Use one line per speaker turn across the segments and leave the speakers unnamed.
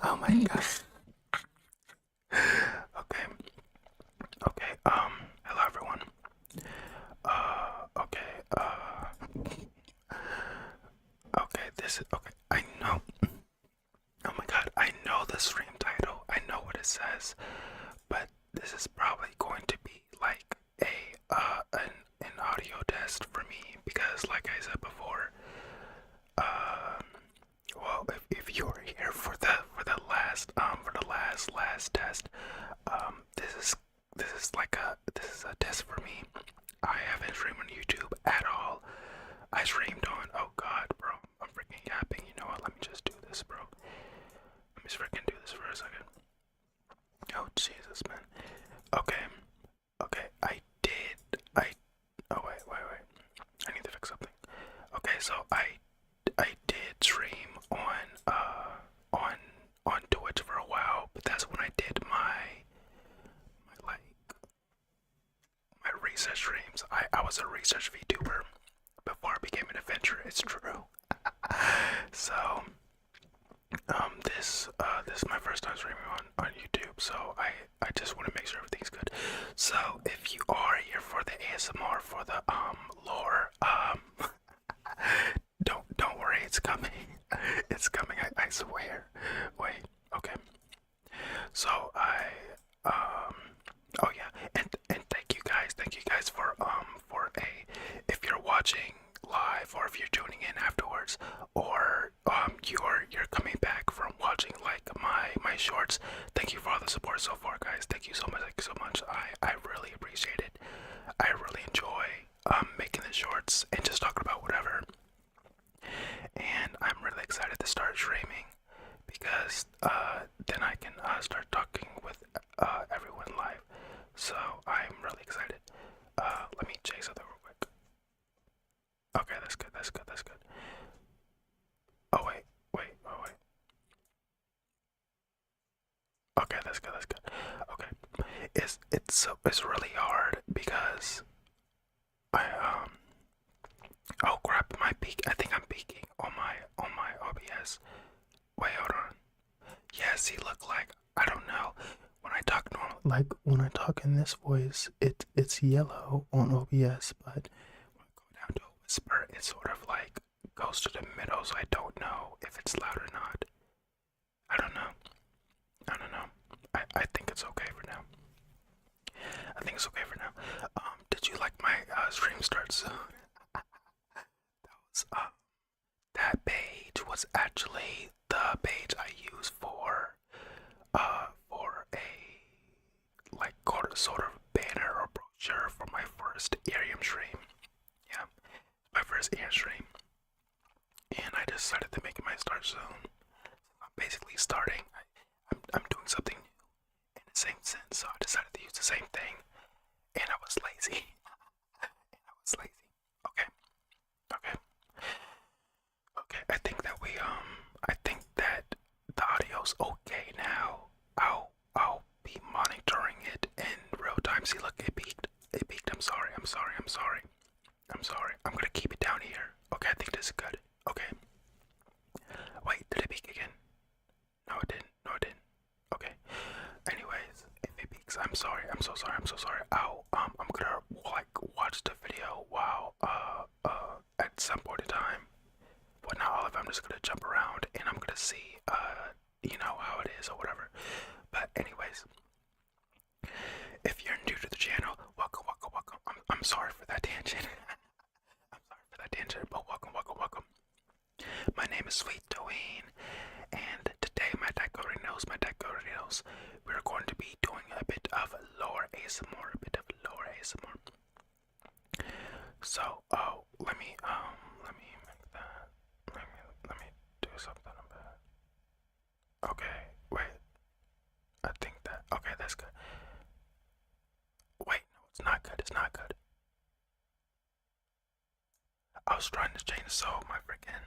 Oh my god. Okay. Okay. Hello everyone. Okay. Okay. This is okay. I know. Oh my god. I know the stream title. I know what it says, but this is probably going to be like an audio test for me because, like I said before, well, if you were here for the last test, this is a test for me. I haven't streamed on YouTube at all. I streamed on, oh god, bro, I'm freaking yapping. You know what? Let me just do this, bro. Let me just freaking do this for a second. Oh Jesus, man. Okay, okay, oh wait. I need to fix something. Okay, so I did stream on Twitch for a while, but that's when I did my research streams. I was a research VTuber before I became an adventurer. It's true. So this is my first time streaming on YouTube, so I just want to make sure everything's good. So if you are here for the ASMR, for the lore, don't worry, it's coming. It's coming, I swear. Wait, okay. So oh yeah, and thank you guys for if you're watching live or if you're tuning in afterwards, or you're coming back from watching like my shorts. Thank you for all the support so far, guys. Thank you so much. I really appreciate it. I really enjoy making the shorts and just talking about whatever. And I'm really excited to start streaming because then I can start talking with everyone live. So I'm really excited. Let me check something real quick. Okay, that's good. Oh wait. Okay, that's good. Okay, it's really hard because I oh crap, my peak. I think I'm peaking on my OBS. Wait, hold on. Yeah, see, look, like I don't know. When I talk normal, like when I talk in this voice, it's yellow on OBS, but when I go down to a whisper, it sort of like goes to the middle, so I don't know if it's loud or not. I don't know. I think it's okay for now. Did you like my stream start soon? That page was actually the page I use for a like sort of banner or brochure for my first IRIAM stream. Yeah, my first IRIAM stream, and I decided to make my start soon. I'm basically starting. I'm doing something new in the same sense, so I decided to use the same thing, and I was lazy. Okay. I think that the audio's okay now. I'll be monitoring it in real time. See, look, it peaked. I'm sorry. I'm gonna keep it down here. Okay, I think this is good. Okay. Wait, did it peak again? No, it didn't. Okay. Anyways, if it peaks, I'm sorry. I'm so sorry. I'm gonna like watch the video while at some point in time. But not all of it. I'm just gonna jump around and I'm gonna see how it is or whatever. But anyways, if you're new to the channel, welcome. I'm sorry for that tangent. But welcome. My name is Suitoin, and today my Daggerino, we're going to be doing a bit of lore ASMR, So, let me make that. Let me do something about it. Okay, wait. I think that, okay, that's good. Wait, no, it's not good. I was trying to change so my freaking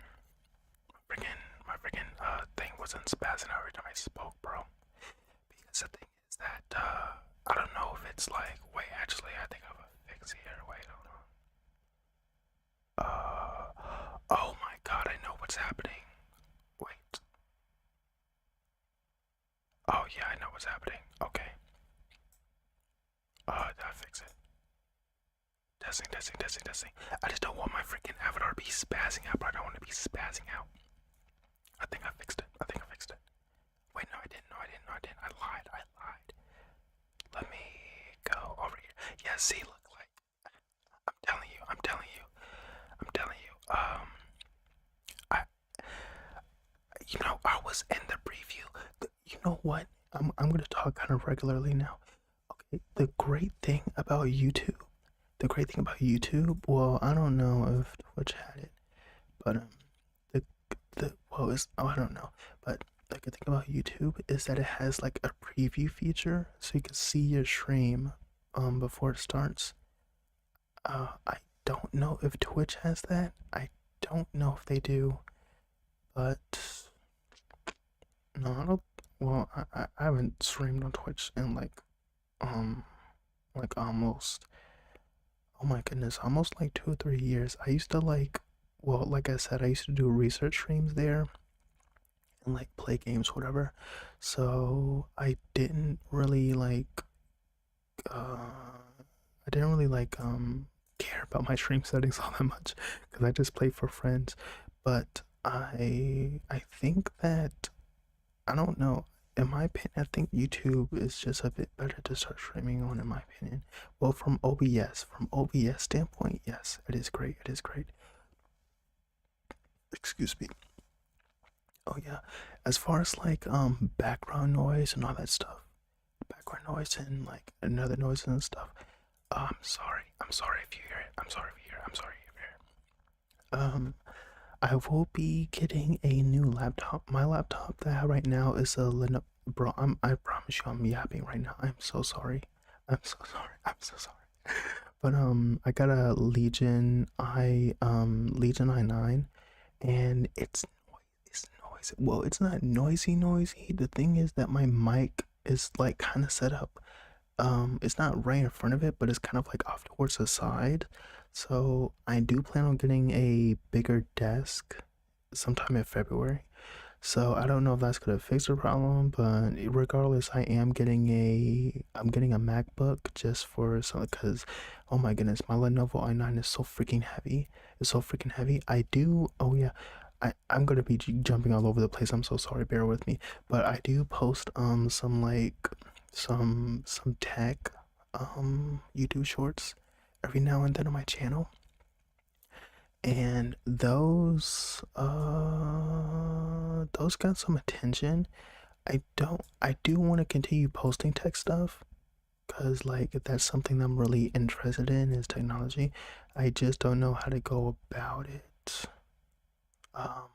thing wasn't spazzing out every time I spoke, bro. Because the thing is that, I don't know if it's like, wait, actually, I think I have a fix here. Wait, hold on. Oh my god, I know what what's happening. Wait. Oh yeah, I know what's happening. Okay. Did I fix it? Testing, testing, testing, testing. I just don't want my freaking avatar to be spazzing out, but I don't want to be spazzing out. I think I fixed it. I think I fixed it. Wait, no, I didn't. No, I didn't. No, I didn't. I lied. I lied. Let me go over here. Yeah, see, look, like, I'm telling you. I'm telling you. I'm telling you. I was in the preview. You know what? I'm gonna talk kind of regularly now. Okay, the great thing about YouTube. The great thing about YouTube. Well, I don't know if Twitch had it, but I don't know, but the good thing about YouTube is that it has like a preview feature, so you can see your stream before it starts. I don't know if Twitch has that. I don't know if they do, but no, I don't. Well, I haven't streamed on Twitch in like almost, oh my goodness, almost like 2 or 3 years. I used to like I said, I used to do research streams there and like play games, whatever. So I didn't really care about my stream settings all that much because I just play for friends. But I think that, I don't know, in my opinion, I think YouTube is just a bit better to start streaming on, in my opinion. Well, from OBS standpoint, yes, it is great. It is great. Excuse me. Oh yeah, as far as like background noise and all that stuff, background noise and like another noises and stuff. I'm sorry. I'm sorry if you hear it. I'm sorry if you hear it. I'm sorry if you hear it. I will be getting a new laptop. My laptop that I have right now is a Lenovo. Bro, I promise you, I'm yapping right now. I'm so sorry. I'm so sorry. I'm so sorry. But I got a Legion i9, and it's noisy. Well, it's not noisy. The thing is that my mic is like kind of set up. It's not right in front of it, but it's kind of like off towards the side. So I do plan on getting a bigger desk sometime in February. So I don't know if that's gonna fix the problem, but regardless, I'm getting a MacBook just for some, because oh my goodness, my Lenovo i9 is so freaking heavy. It's so freaking heavy. Oh yeah, I'm gonna be jumping all over the place. I'm so sorry, bear with me. But I do post some tech YouTube shorts every now and then on my channel, and those got some attention. I do want to continue posting tech stuff, because like that's something I'm really interested in, is technology. I just don't know how to go about it. I'm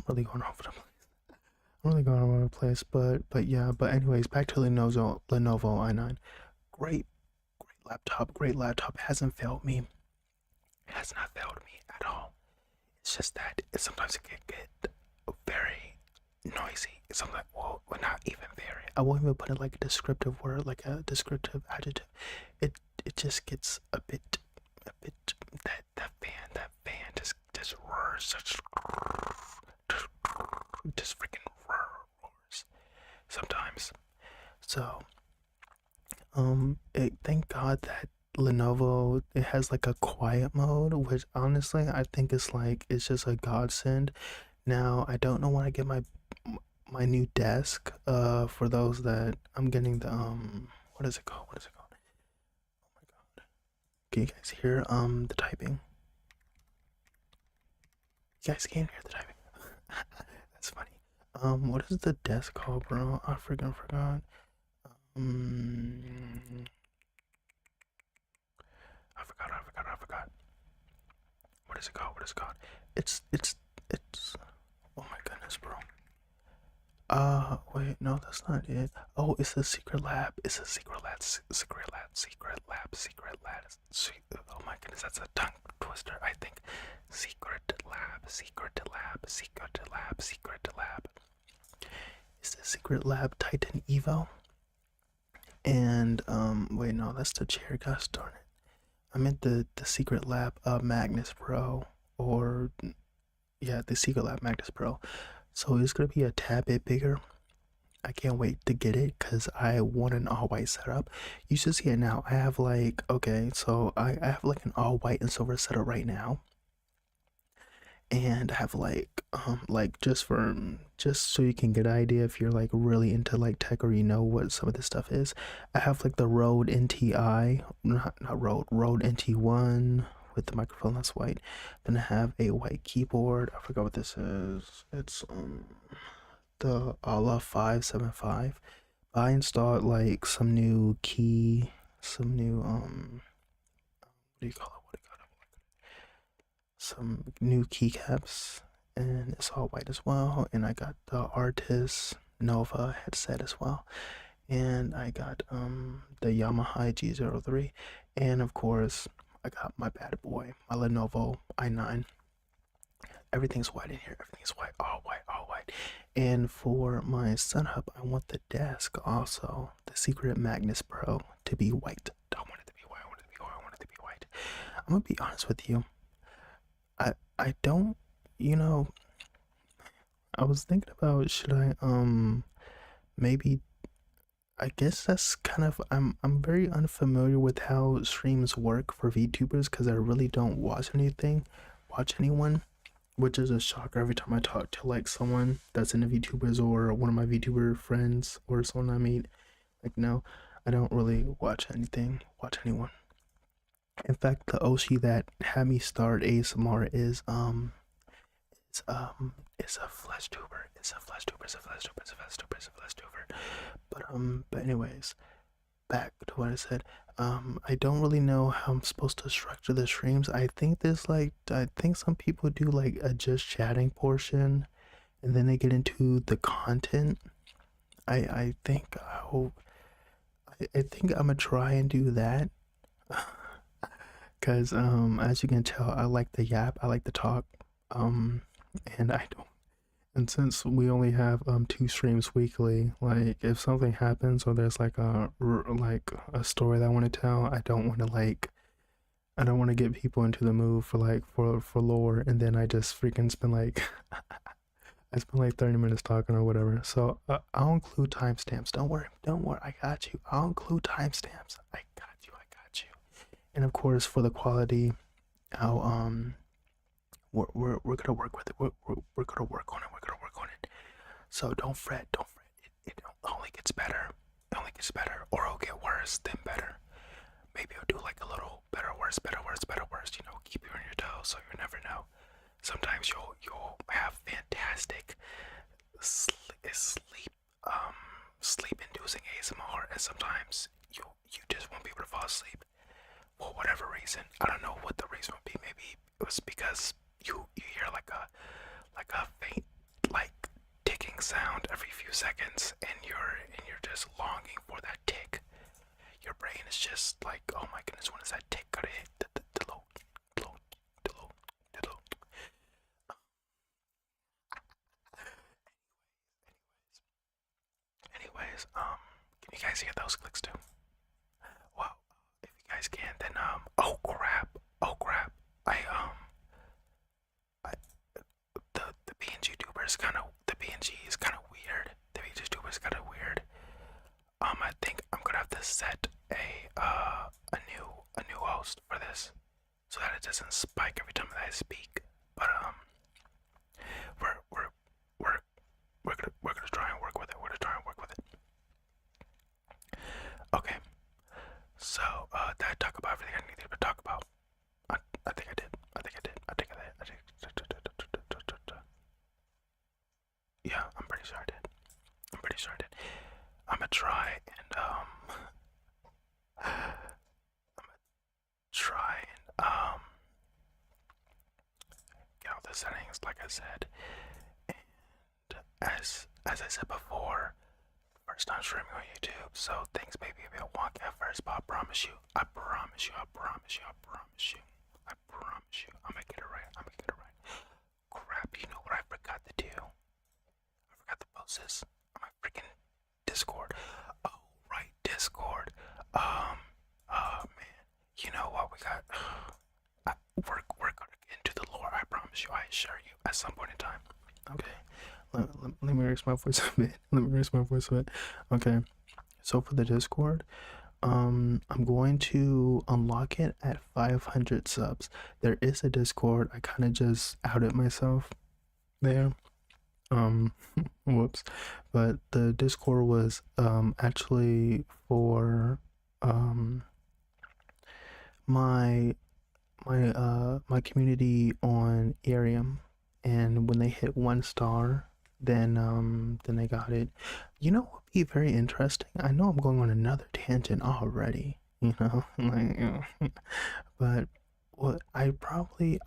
really going over the place. I'm really going over the place, but yeah. But anyways, back to Lenovo i9. Great laptop. Great laptop. Hasn't failed me. Has not failed me at all. It's just that sometimes it can get very noisy. Sometimes, well, not even very. I won't even put it like a descriptive word, like a descriptive adjective. It just gets a bit that fan just roars, just freaking roars sometimes. So thank God that Lenovo, it has like a quiet mode, which honestly I think is like, it's just a godsend. Now I don't know when I get my new desk. For those that I'm getting the what is it called? Oh my God. Can you guys hear the typing? You guys can't hear the typing. That's funny. What is the desk called, bro? I freaking forgot. I forgot. What is it called? It's oh my goodness, bro. Wait, no, that's not it. Oh, it's a secret lab. Oh my goodness, that's a tongue twister, I think. Secret lab. It's the secret lab Titan Evo. And, wait, no, that's the chair, gosh darn it. I meant the secret lab Magnus, bro. or yeah, the Secret Lab Magnus Pearl. So it's gonna be a tad bit bigger. I can't wait to get it because I want an all white setup. You should see it now. I have like, okay, so I have like an all white and silver setup right now. And I have like just so you can get an idea if you're like really into like tech or you know what some of this stuff is. I have like the Rode NTI, not Rode NT1 with the microphone that's white. Then I have a white keyboard. I forgot what this is. It's the Ala 575. I installed like some new what do you call it? Some new keycaps, and it's all white as well. And I got the Artis Nova headset as well, and I got the Yamaha G03, and of course I got my bad boy, my Lenovo i9. Everything's white in here. Everything's white, all white, all white. And for my setup, I want the desk also, the Secret Magnus Pro, to be white. Don't want it to be white. I want it to be white. I want it to be white. I'm gonna be honest with you. I don't, you know, I was thinking about should I maybe, I guess that's kind of, I'm very unfamiliar with how streams work for VTubers because I really don't watch anyone, which is a shocker every time I talk to like someone that's into VTubers or one of my VTuber friends or someone I meet. Like, no, I don't really watch anyone. In fact, the Oshi that had me start ASMR is it's a flesh tuber. But anyways, back to what I said. I don't really know how I'm supposed to structure the streams. I think some people do like a just chatting portion, and then they get into the content. I think I think I'm gonna try and do that. Cause as you can tell, I like the yap, I like to talk, and I don't. And since we only have 2 streams weekly, like if something happens or there's like a story that I want to tell, I don't want to get people into the mood for for lore, and then I just freaking spend like I spend like 30 minutes talking or whatever. So I'll include timestamps. Don't worry, I got you. I'll include timestamps. I got you. And of course, for the quality, I'll we're gonna work with it. We're gonna work on it. So don't fret. It only gets better. Or it'll get worse, then better. Maybe I'll do like a little better, worse. You know, keep you on your toes, so you never know. Sometimes you'll have fantastic sleep inducing ASMR, and sometimes you just won't be able to fall asleep for whatever reason. I don't know what the reason would be. Maybe it was because you hear like a faint like ticking sound every few seconds, and you're just longing for that tick. Your brain is just like, oh my goodness, when is that tick gonna hit? Anyways, can you guys hear those clicks too? Wow. If you guys can, then oh crap. The PNG tuber is kind of weird. The PNG tuber is kind of weird. I think I'm gonna have to set a new host for this so that it doesn't spike every time that I speak. But we're gonna try and work with it. Okay. So did I talk about everything I needed to talk about? I think I did. Yeah, I'm pretty sure I did. I'm gonna try and get all the settings like I said. And as I said before, first time streaming on YouTube, so things may be a bit wonky at first, but I promise you, I'm gonna get it right. Crap, you know what I forgot to do? I forgot to post this on my freaking Discord. Oh, right, Discord. Man, you know what we got? We're gonna get into the lore, I you, I assure you, at some point in time. Okay, let me raise my voice a bit. Let me raise my voice a bit. Okay, so for the Discord, I'm going to unlock it at 500 subs. There is a Discord. I kind of just outed myself there. Whoops. But the Discord was actually for my my community on IRIAM, and when they hit 1 star, then they got it. You know what would be very interesting? I know I'm going on another tangent already, you know, like, but what I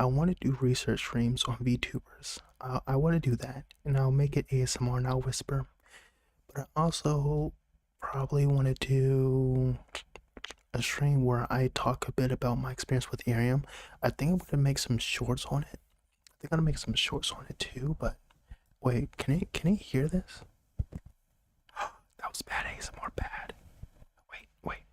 want to do research streams on VTubers. I want to do that, and I'll make it ASMR and I'll whisper. But I also probably want to do a stream where I talk a bit about my experience with IRIAM. I think I'm gonna make some shorts on it. I think I'm gonna make some shorts on it too. But wait, can it hear this? That was bad ASMR, bad. Wait. Okay,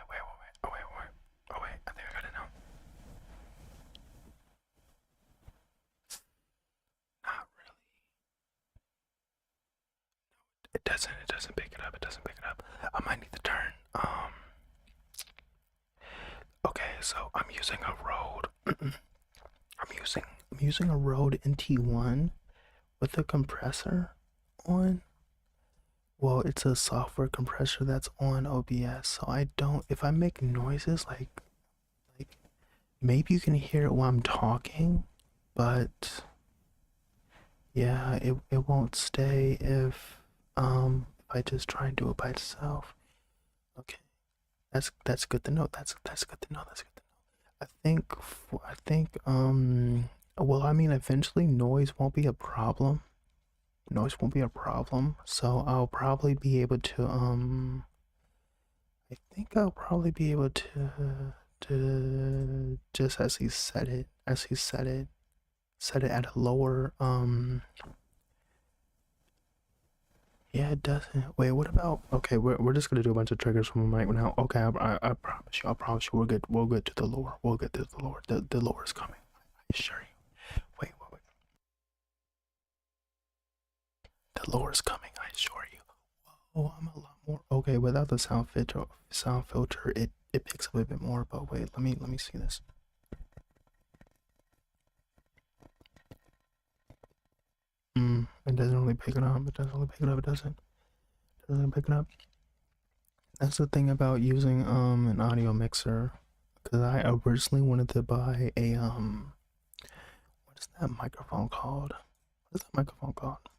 wait. Oh wait, I think I got it now. Not really. It doesn't pick it up. It doesn't pick it up. I might need to turn. Okay, so I'm using a Rode. I'm using a Rode NT1 with a compressor on. Well, it's a software compressor that's on OBS, so I don't. If I make noises like maybe you can hear it while I'm talking, but yeah, it won't stay if I just try and do it by itself. Okay, that's good to know. That's good to know. That's good to know. I think well, I mean, eventually noise won't be a problem. Noise won't be a problem. So I'll probably be able to I think I'll probably be able to just as he said it set it at a lower yeah, it doesn't. Wait, what about? Okay, we're just gonna do a bunch of triggers from the mic now. Okay, I promise you, we're good to the lore. We'll get to the lore. The lore is coming. I assure you. Wait. The lore is coming. I assure you. Oh, I'm a lot more. Okay, without the sound filter, it picks up a bit more. But wait, let me see this. It doesn't really pick it up. It doesn't really pick it up. It doesn't pick it up. That's the thing about using an audio mixer, because I originally wanted to buy a what is that microphone called? What is that microphone called?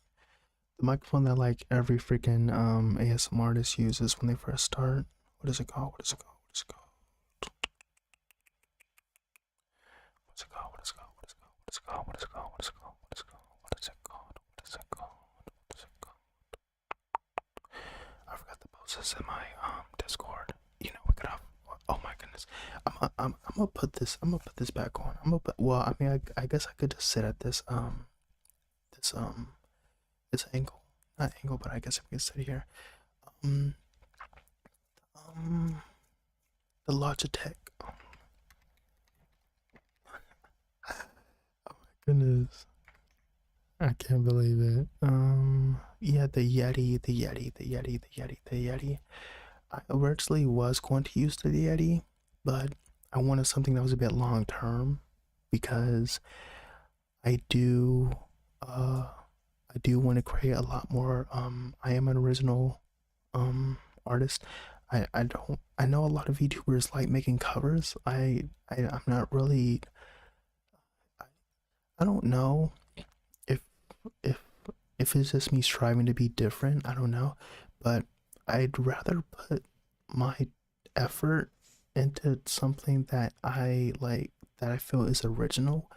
The microphone that like every freaking ASMR artist uses when they first start. What is it called? What is it called? What is it called? What's it called? What is it called? What is it called? What is it called? What is it called? What is it called? What is it called? What is it called? What is it called? What is it called? I forgot to post this in my Discord. You know, look it up. Oh my goodness. I'm gonna put this back on. Well, I mean, I guess I could just sit at this this angle. Not angle, but I guess I can sit here. The Logitech. Oh my goodness. I can't believe it. Yeah, the Yeti. I originally was going to use the Yeti, but I wanted something that was a bit long term, because I do want to create a lot more. I am an original artist. I know a lot of YouTubers like making covers. I'm not really. I don't know if if it's just me striving to be different. I don't know, but I'd rather put my effort into something that I like, that I feel is original,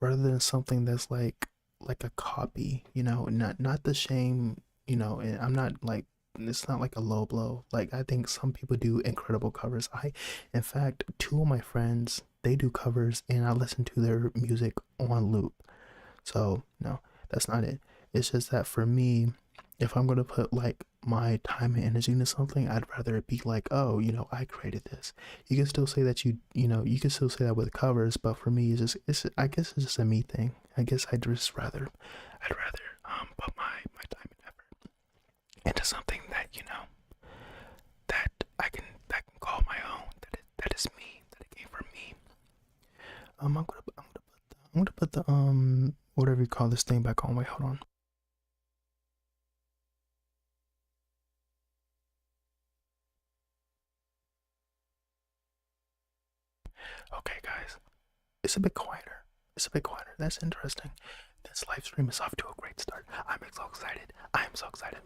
rather than something that's like a copy, you know. Not the shame, you know. And I'm not like, it's not like a low blow. Like, I think some people do incredible covers. In fact, 2 of my friends, they do covers, and I listen to their music on loop. So no, that's not it. It's just that for me, if I'm gonna put like my time and energy into something, I'd rather it be like, oh, you know, I created this. You can still say that you can still say that with covers, but for me, I guess it's just a me thing. I guess I'd rather put my time and effort into something that that I can call my own. That is me. That it came from me. I'm gonna put the whatever you call this thing back on. Wait, hold on. Okay, guys, it's a bit quieter. It's a bit quieter. That's interesting. This live stream is off to a great start. I'm so excited. I am so excited.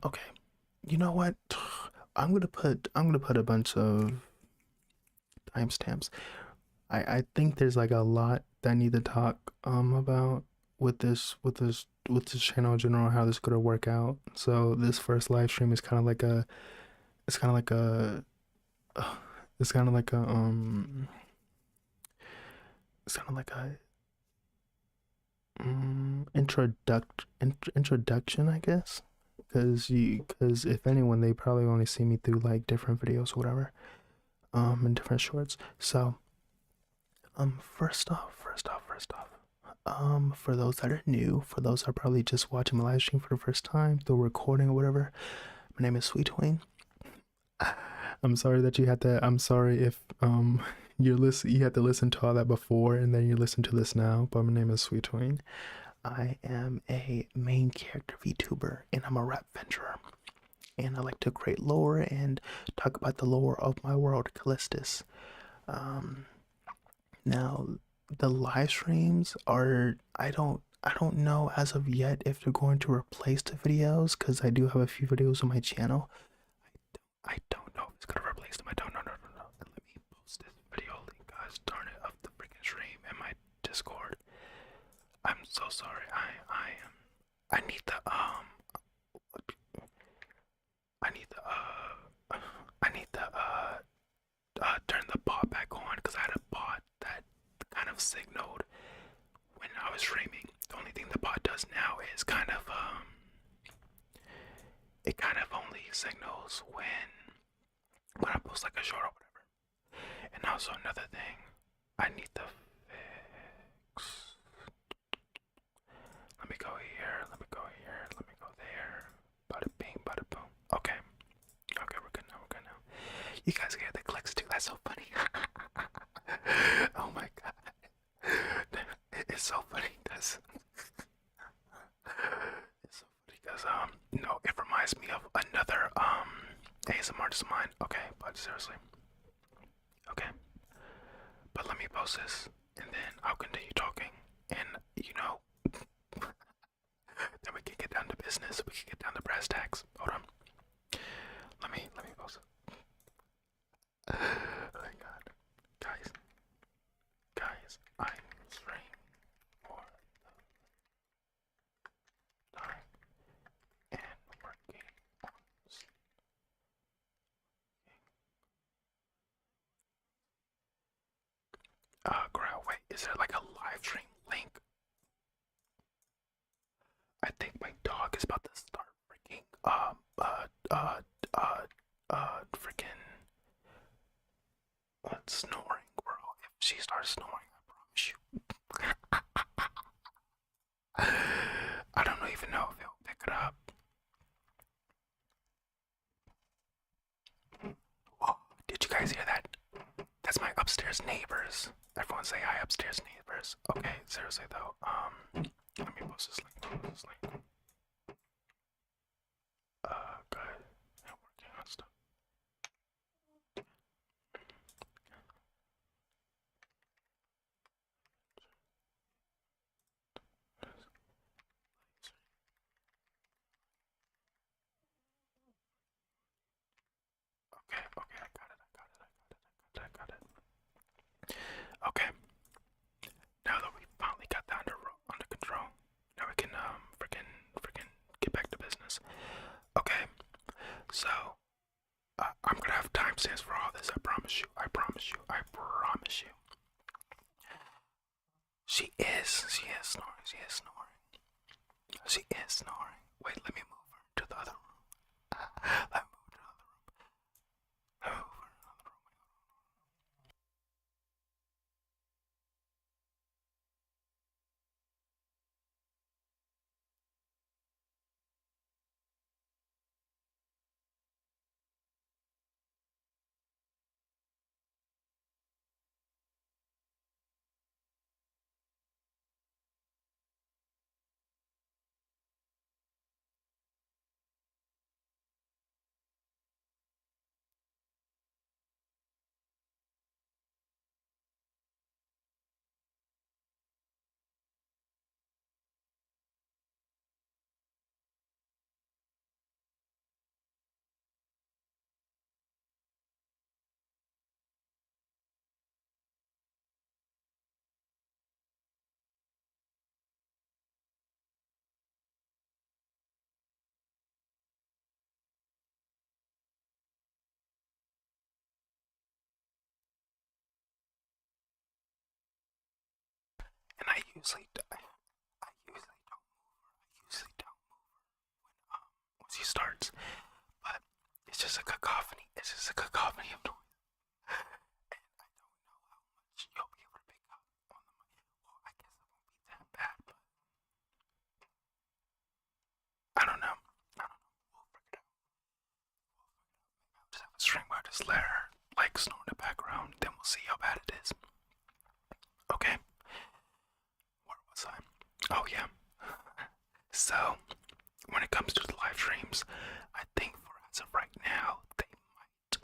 Okay. You know what? I'm gonna put a bunch of timestamps. I think there's like a lot that I need to talk about with this channel in general, how this is gonna work out. So this first live stream is kind of like a it's kind of like a it's kind of like a it's kind of like a introduction, I guess, because if anyone, they probably only see me through like different videos or whatever, and different shorts. So first off, for those that are new, for those that are probably just watching my live stream for the first time, the recording or whatever, my name is Suitoin. I'm sorry that you had to. I'm sorry if you had to listen to all that before and then you listen to this now. But my name is Suitoin. I am a main character VTuber and I'm a rap venturer. And I like to create lore and talk about the lore of my world, Kalistus. Now the live streams are I don't know as of yet if they're going to replace the videos because I do have a few videos on my channel. I don't know if it's gonna replace them. I don't know. No. Let me post this video link, guys. Darn it, of the freaking stream in my Discord. I'm so sorry. I need the I need the turn the bot back on because I had a bot that kind of signaled when I was streaming. The only thing the bot does now is kind of it kind of only signals when I post like a short or whatever. And also another thing, I need to fix. Let me go here. Let me go here. Let me go there. Bada bing, bada boom. Okay. Okay, we're good now. We're good now. You guys get the clicks too. That's so funny. Oh my god. It's so funny because it's so funny because no, it reminds me of another ASMR artist of mine. Okay, but seriously. Okay. But let me post this and then I'll continue talking and then we can get down to business. We can get down to brass tacks. Hold on. Let me post it. Oh my god. Guys, I'm straying for the time and working on this. Girl, wait, is there like a live stream link? I think my dog is about to start freaking freaking snoring, bro. If she starts snoring, I promise you. I don't even know if it'll pick it up. Whoa, did you guys hear that? That's my upstairs neighbors. Everyone say hi, upstairs neighbors. Okay, seriously though, let me post this link. Good. I'm working on stuff. Okay, I got it. Okay. Now that we finally got that under control, now we can freaking get back to business. Okay. So I'm gonna have timestamps for all this. I promise you. She is snoring. Wait, let me move her. to the other room. Let me move to the other room. Let me move to another room. And I usually don't move. I usually don't move once he starts. But it's just a cacophony. It's just a cacophony of noise. And I don't know how much you'll be able to pick up on the mic. Well, I guess it won't be that bad, but I don't know. We'll figure it out. I'll just have a string where I just let her like snore in the background. Then we'll see how bad it is. Okay. Where was I? Oh yeah. So when it comes to the live streams, I think for as of right now, they might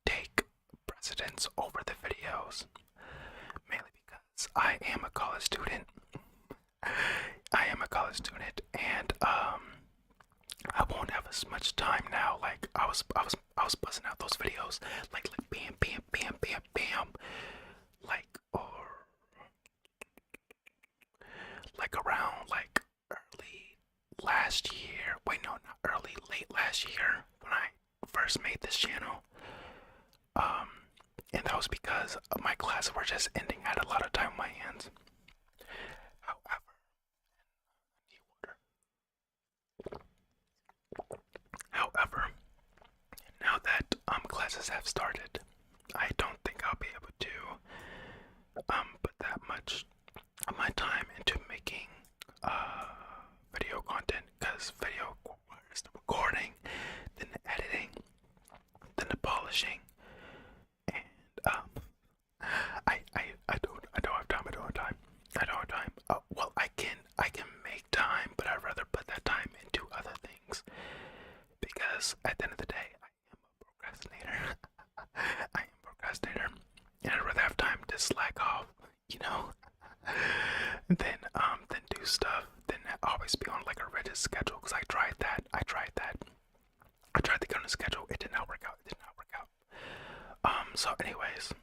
take precedence over the videos. Mainly because I am a college student. And I won't have as much time now. Like I was buzzing out those videos like bam bam bam bam bam, like around like early last year. Wait, no, not early, late last year when I first made this channel. And that was because my classes were just ending. I had a lot of time on my hands. However, now that classes have started, I don't think I'll be able to put that much of my time into making video content, because video requires the recording, then the editing, then the polishing, and I don't have time. Well, I can make time, but I'd rather put that time into other things, because at the end of the day, I am a procrastinator, and I'd rather have time to slack off, you know, than do stuff, than always be on like a rigid schedule. Because I tried that. I tried to get on a schedule. It did not work out. So anyways.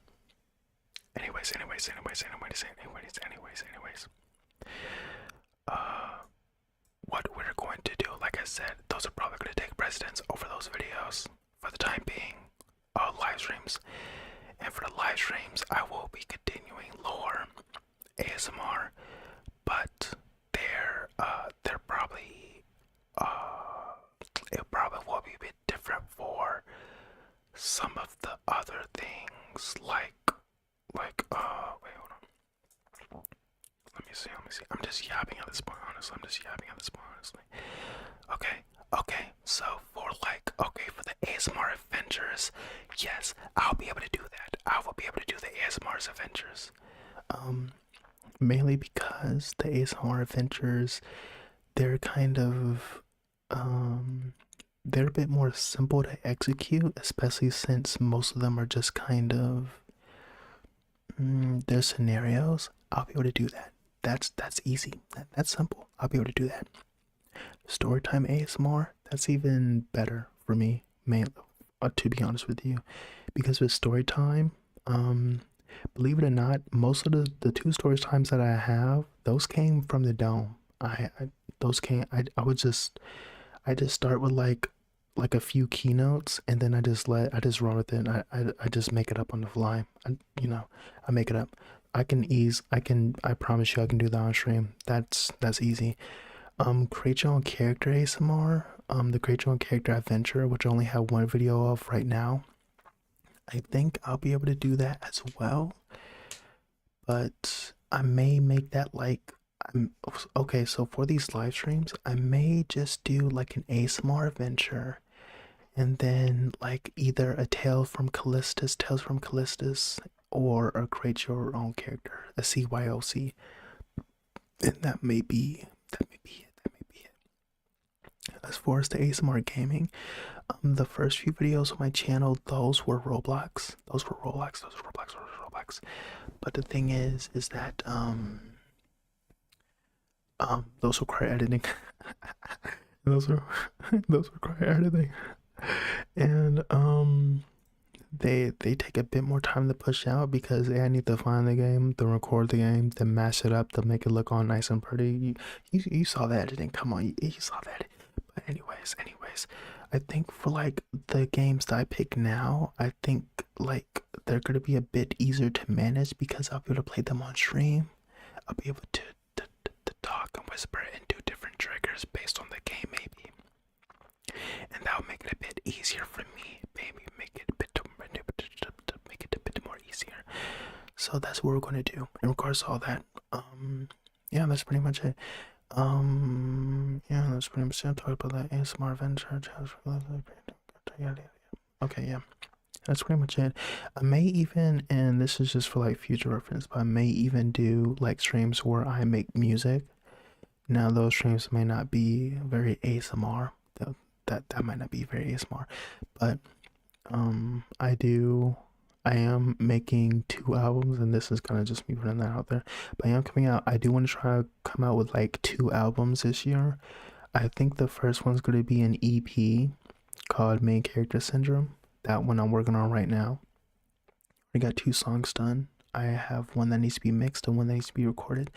What we're going to do, like I said, those are probably going to take precedence over those videos for the time being. Live streams. And for the live streams, I will be continuing lore ASMR, but they're probably it probably will be a bit different for some of the other things, like wait, hold on. Let me see. I'm just yapping at this point, honestly. Okay. So for the ASMR Adventures, yes, I'll be able to do that. I will be able to do the ASMR's Adventures. Mainly because the ASMR Adventures, they're kind of, they're a bit more simple to execute, especially since most of them are just kind of, they're scenarios. I'll be able to do that. That's easy. That's simple. I'll be able to do that. Storytime ASMR, that's even better for me, to be honest with you, because with storytime, believe it or not, most of the two story times that I have, those came from the dome. I would just start with like a few keynotes, and then I just run with it. I just make it up on the fly. I make it up. I promise you I can do that on stream. That's easy. Create your own character ASMR. the Create Your Own Character Adventure, which I only have one video of right now. I think I'll be able to do that as well, but I may make that like, okay, so for these live streams, I may just do like an ASMR adventure, and then like either a Tales from Kalistus, or a Create Your Own Character, a CYOC, and that may be it. As far as the ASMR gaming, the first few videos on my channel, those were Roblox. But the thing is that those require editing. those require editing, and they take a bit more time to push out because I need to find the game, to record the game, to mash it up, to make it look all nice and pretty. You saw the editing. Come on, you saw that. But anyways, I think for like the games that I pick now, I think like they're gonna be a bit easier to manage because I'll be able to play them on stream. I'll be able to talk and whisper and do different triggers based on the game, maybe, and that'll make it a bit easier for me. Maybe make it a bit more easier. So that's what we're gonna do in regards to all that. Yeah, that's pretty much it. Yeah, that's pretty much it. Talk about that ASMR adventure. Okay, yeah, that's pretty much it. I may even, and this is just for like future reference, but I may even do like streams where I make music. Now those streams may not be very ASMR. That might not be very ASMR, but I am making 2 albums, and this is kind of just me putting that out there. But I am coming out. I do want to try to come out with like 2 albums this year. I think the first one's going to be an EP called Main Character Syndrome. That one I'm working on right now. I got 2 songs done. I have one that needs to be mixed and one that needs to be recorded.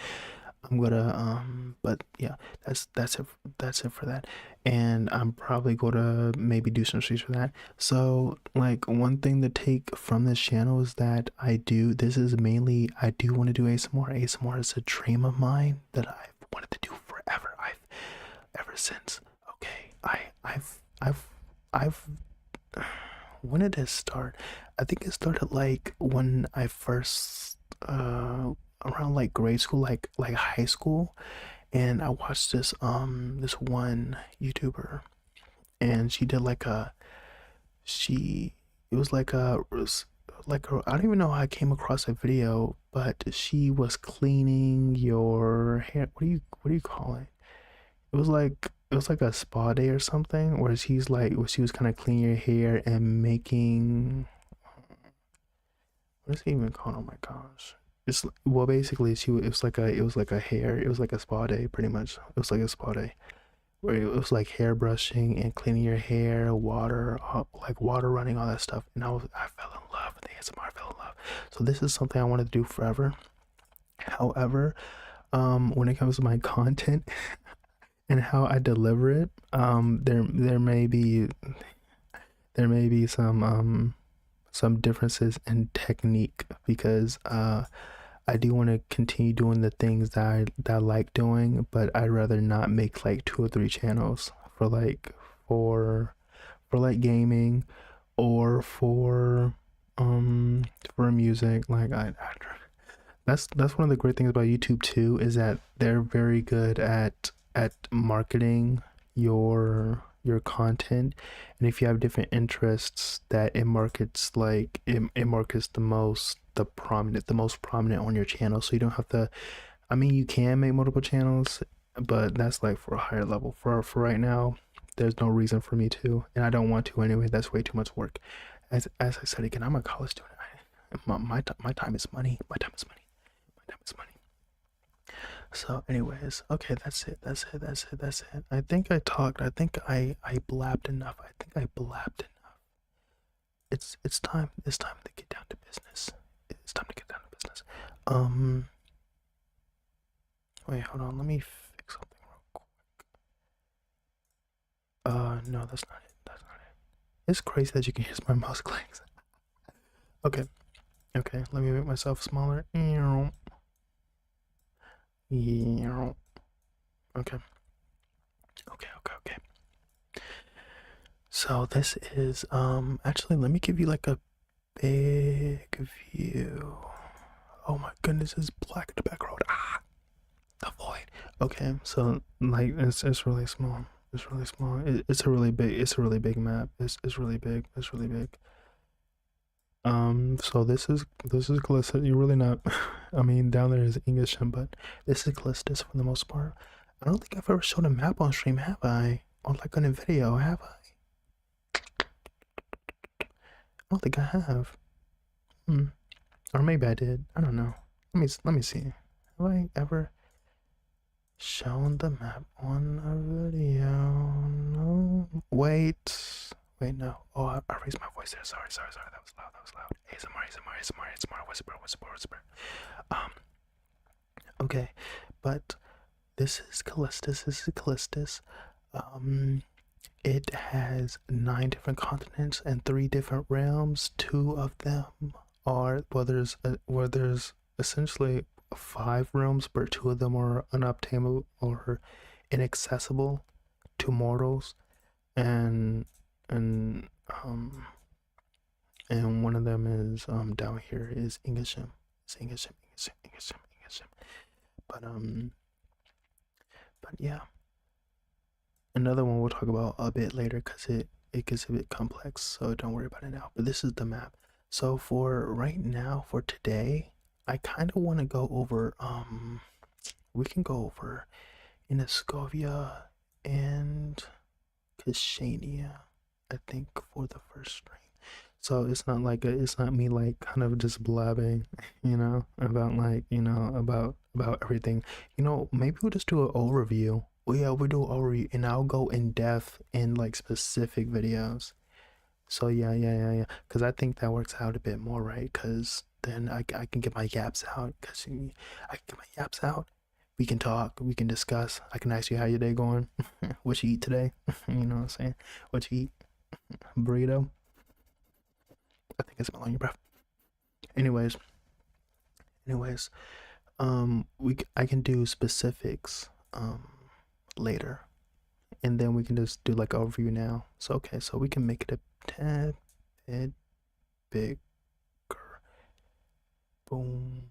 I'm gonna but yeah, that's it for that. And I'm probably gonna maybe do some streams for that. So like one thing to take from this channel is that I do want to do ASMR. ASMR is a dream of mine that I've wanted to do forever. Ever since. Okay, I've when did it start? I think it started like when I first around like grade school, like high school, and I watched this one YouTuber, and she did like a it was like a I don't even know how I came across a video, but she was cleaning your hair. What do you call it? It was like a spa day or something, where she was kind of cleaning your hair and making, what is it even called? Oh my gosh. It's, well, basically it was like a spa day, pretty much. It was like a spa day where it was like hair brushing and cleaning your hair, water running, all that stuff. And I fell in love with the ASMR. I fell in love. So this is something I wanted to do forever. However, when it comes to my content and how I deliver it, there may be some differences in technique, because I do want to continue doing the things that I like doing, but I'd rather not make like 2 or 3 channels for gaming or for music. Like that's one of the great things about YouTube too, is that they're very good at marketing your content, and if you have different interests, that it markets the most prominent on your channel. So you don't have to, I mean, you can make multiple channels, but that's like for a higher level. For right now, there's no reason for me to, and I don't want to anyway. That's way too much work. As I said again, I'm a college student. My time is money. My time is money. So anyways, okay, that's it. I think I talked. I think I blabbed enough. It's time to get down to business. Wait, hold on, let me fix something real quick. No, that's not it. It's crazy that you can hear my mouse clicks. Okay, let me make myself smaller. Okay. So this is actually, let me give you like a big view. Oh my goodness, it's black in the background. Ah, the void. Okay, so like it's really small. It's really small. It's a really big. It's a really big map. It's really big. It's really big. So this is Kalistus. You're really not. I mean, down there is Ingishim, but this is Kalistus for the most part. I don't think I've ever shown a map on stream, have I? Or like on a video, have I? I don't think I have. Or maybe I did. I don't know. Let me see. Have I ever shown the map on a video? No. Wait, no. Oh, I raised my voice there. Sorry. That was loud. ASMR. Whisper. Okay, but this is Kalistus. It has 9 different continents and 3 different realms. 2 of them are there's essentially 5 realms, but 2 of them are unobtainable or inaccessible to mortals, and one of them is down here is Ingishim. But yeah, another one we'll talk about a bit later because it gets a bit complex, so don't worry about it now. But this is the map. So for right now, for today, I kind of want to go over we can go over Inescoia and Cassinia, I think, for the first stream. So it's not like it's not me like kind of just blabbing, about like, about everything. Maybe we'll just do an overview. Well, yeah, we'll do an overview and I'll go in depth in like specific videos. So yeah. Because I think that works out a bit more, right? Because then I can get my yaps out. Because I can get my yaps out. We can talk. We can discuss. I can ask you how your day going. What you eat today? You know what I'm saying? What you eat? Burrito? I think I smell on your breath. Anyways, I can do specifics later, and then we can just do like overview now. So okay, so we can make it a tad bit bigger. Boom.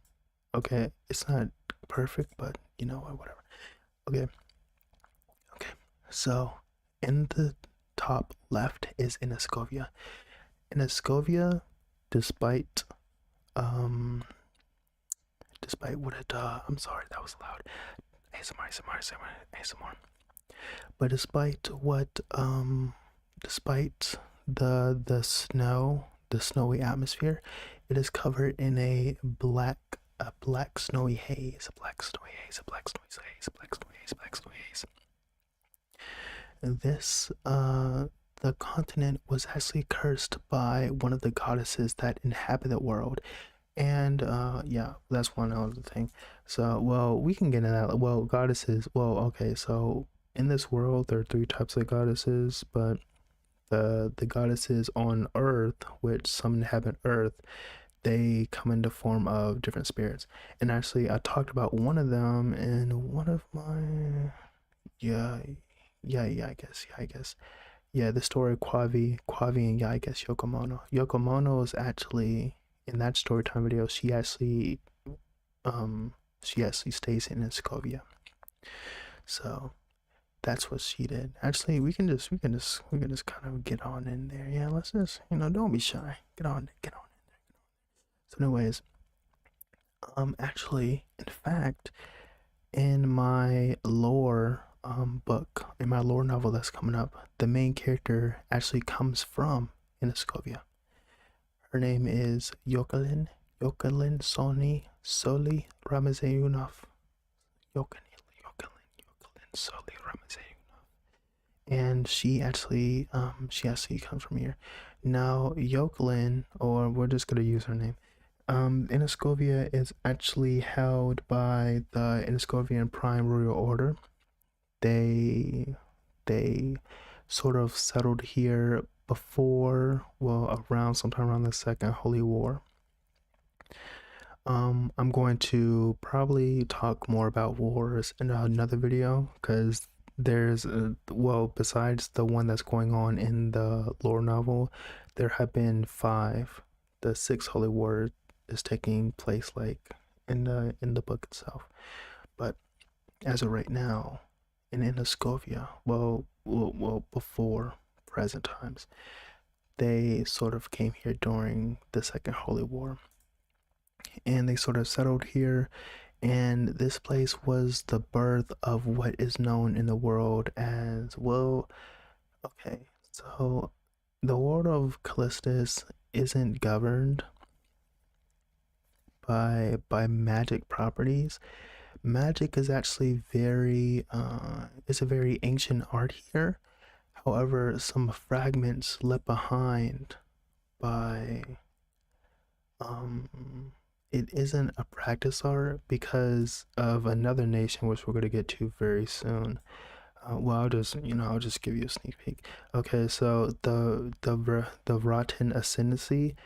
Okay, it's not perfect, but you know what, whatever. Okay. So in the top left is Inescoia. Inescoia, despite what it I'm sorry, that was loud. ASMR. But despite the snowy atmosphere, it is covered in a black snowy haze. This the continent was actually cursed by one of the goddesses that inhabit the world. And yeah, that's one other thing. So, well, we can get into that. Well, goddesses, well, okay, so in this world there are 3 types of goddesses, but the goddesses on Earth, which some inhabit Earth, they come in the form of different spirits. And actually I talked about one of them in one of my I guess. Yeah, the story of Quavi and I guess Yokomono. Yokomono is actually in that story time video, she actually stays in Inescoia. So that's what she did. Actually, we can just kind of get on in there. Yeah, let's just, don't be shy. Get on in there. So anyways, actually, in fact, in my lore book, in my lore novel that's coming up, the main character actually comes from Inescoia. Her name is Yokelin Soli Ramazeyunov. Yokelin Soli Ramazeyunov. And she actually comes from here. Now Yokelin, or we're just gonna use her name. Inescoia is actually held by the Inescoian Prime Royal Order. They sort of settled here before, well, sometime around the Second Holy War. I'm going to probably talk more about wars in another video, because there's well, besides the one that's going on in the lore novel, there have been 5. The 6th holy war is taking place like in the book itself. But as of right now, in Inescoia, well, before present times, they sort of came here during the Second Holy War, and they sort of settled here. And this place was the birth of what is known in the world as, well, okay, so the world of Kalistus isn't governed by magic properties. Magic is actually it's a very ancient art here. However, some fragments left behind by it isn't a practice art because of another nation, which we're going to get to very soon. Well, I'll just give you a sneak peek. Okay, so the Vtoran Ascendancy,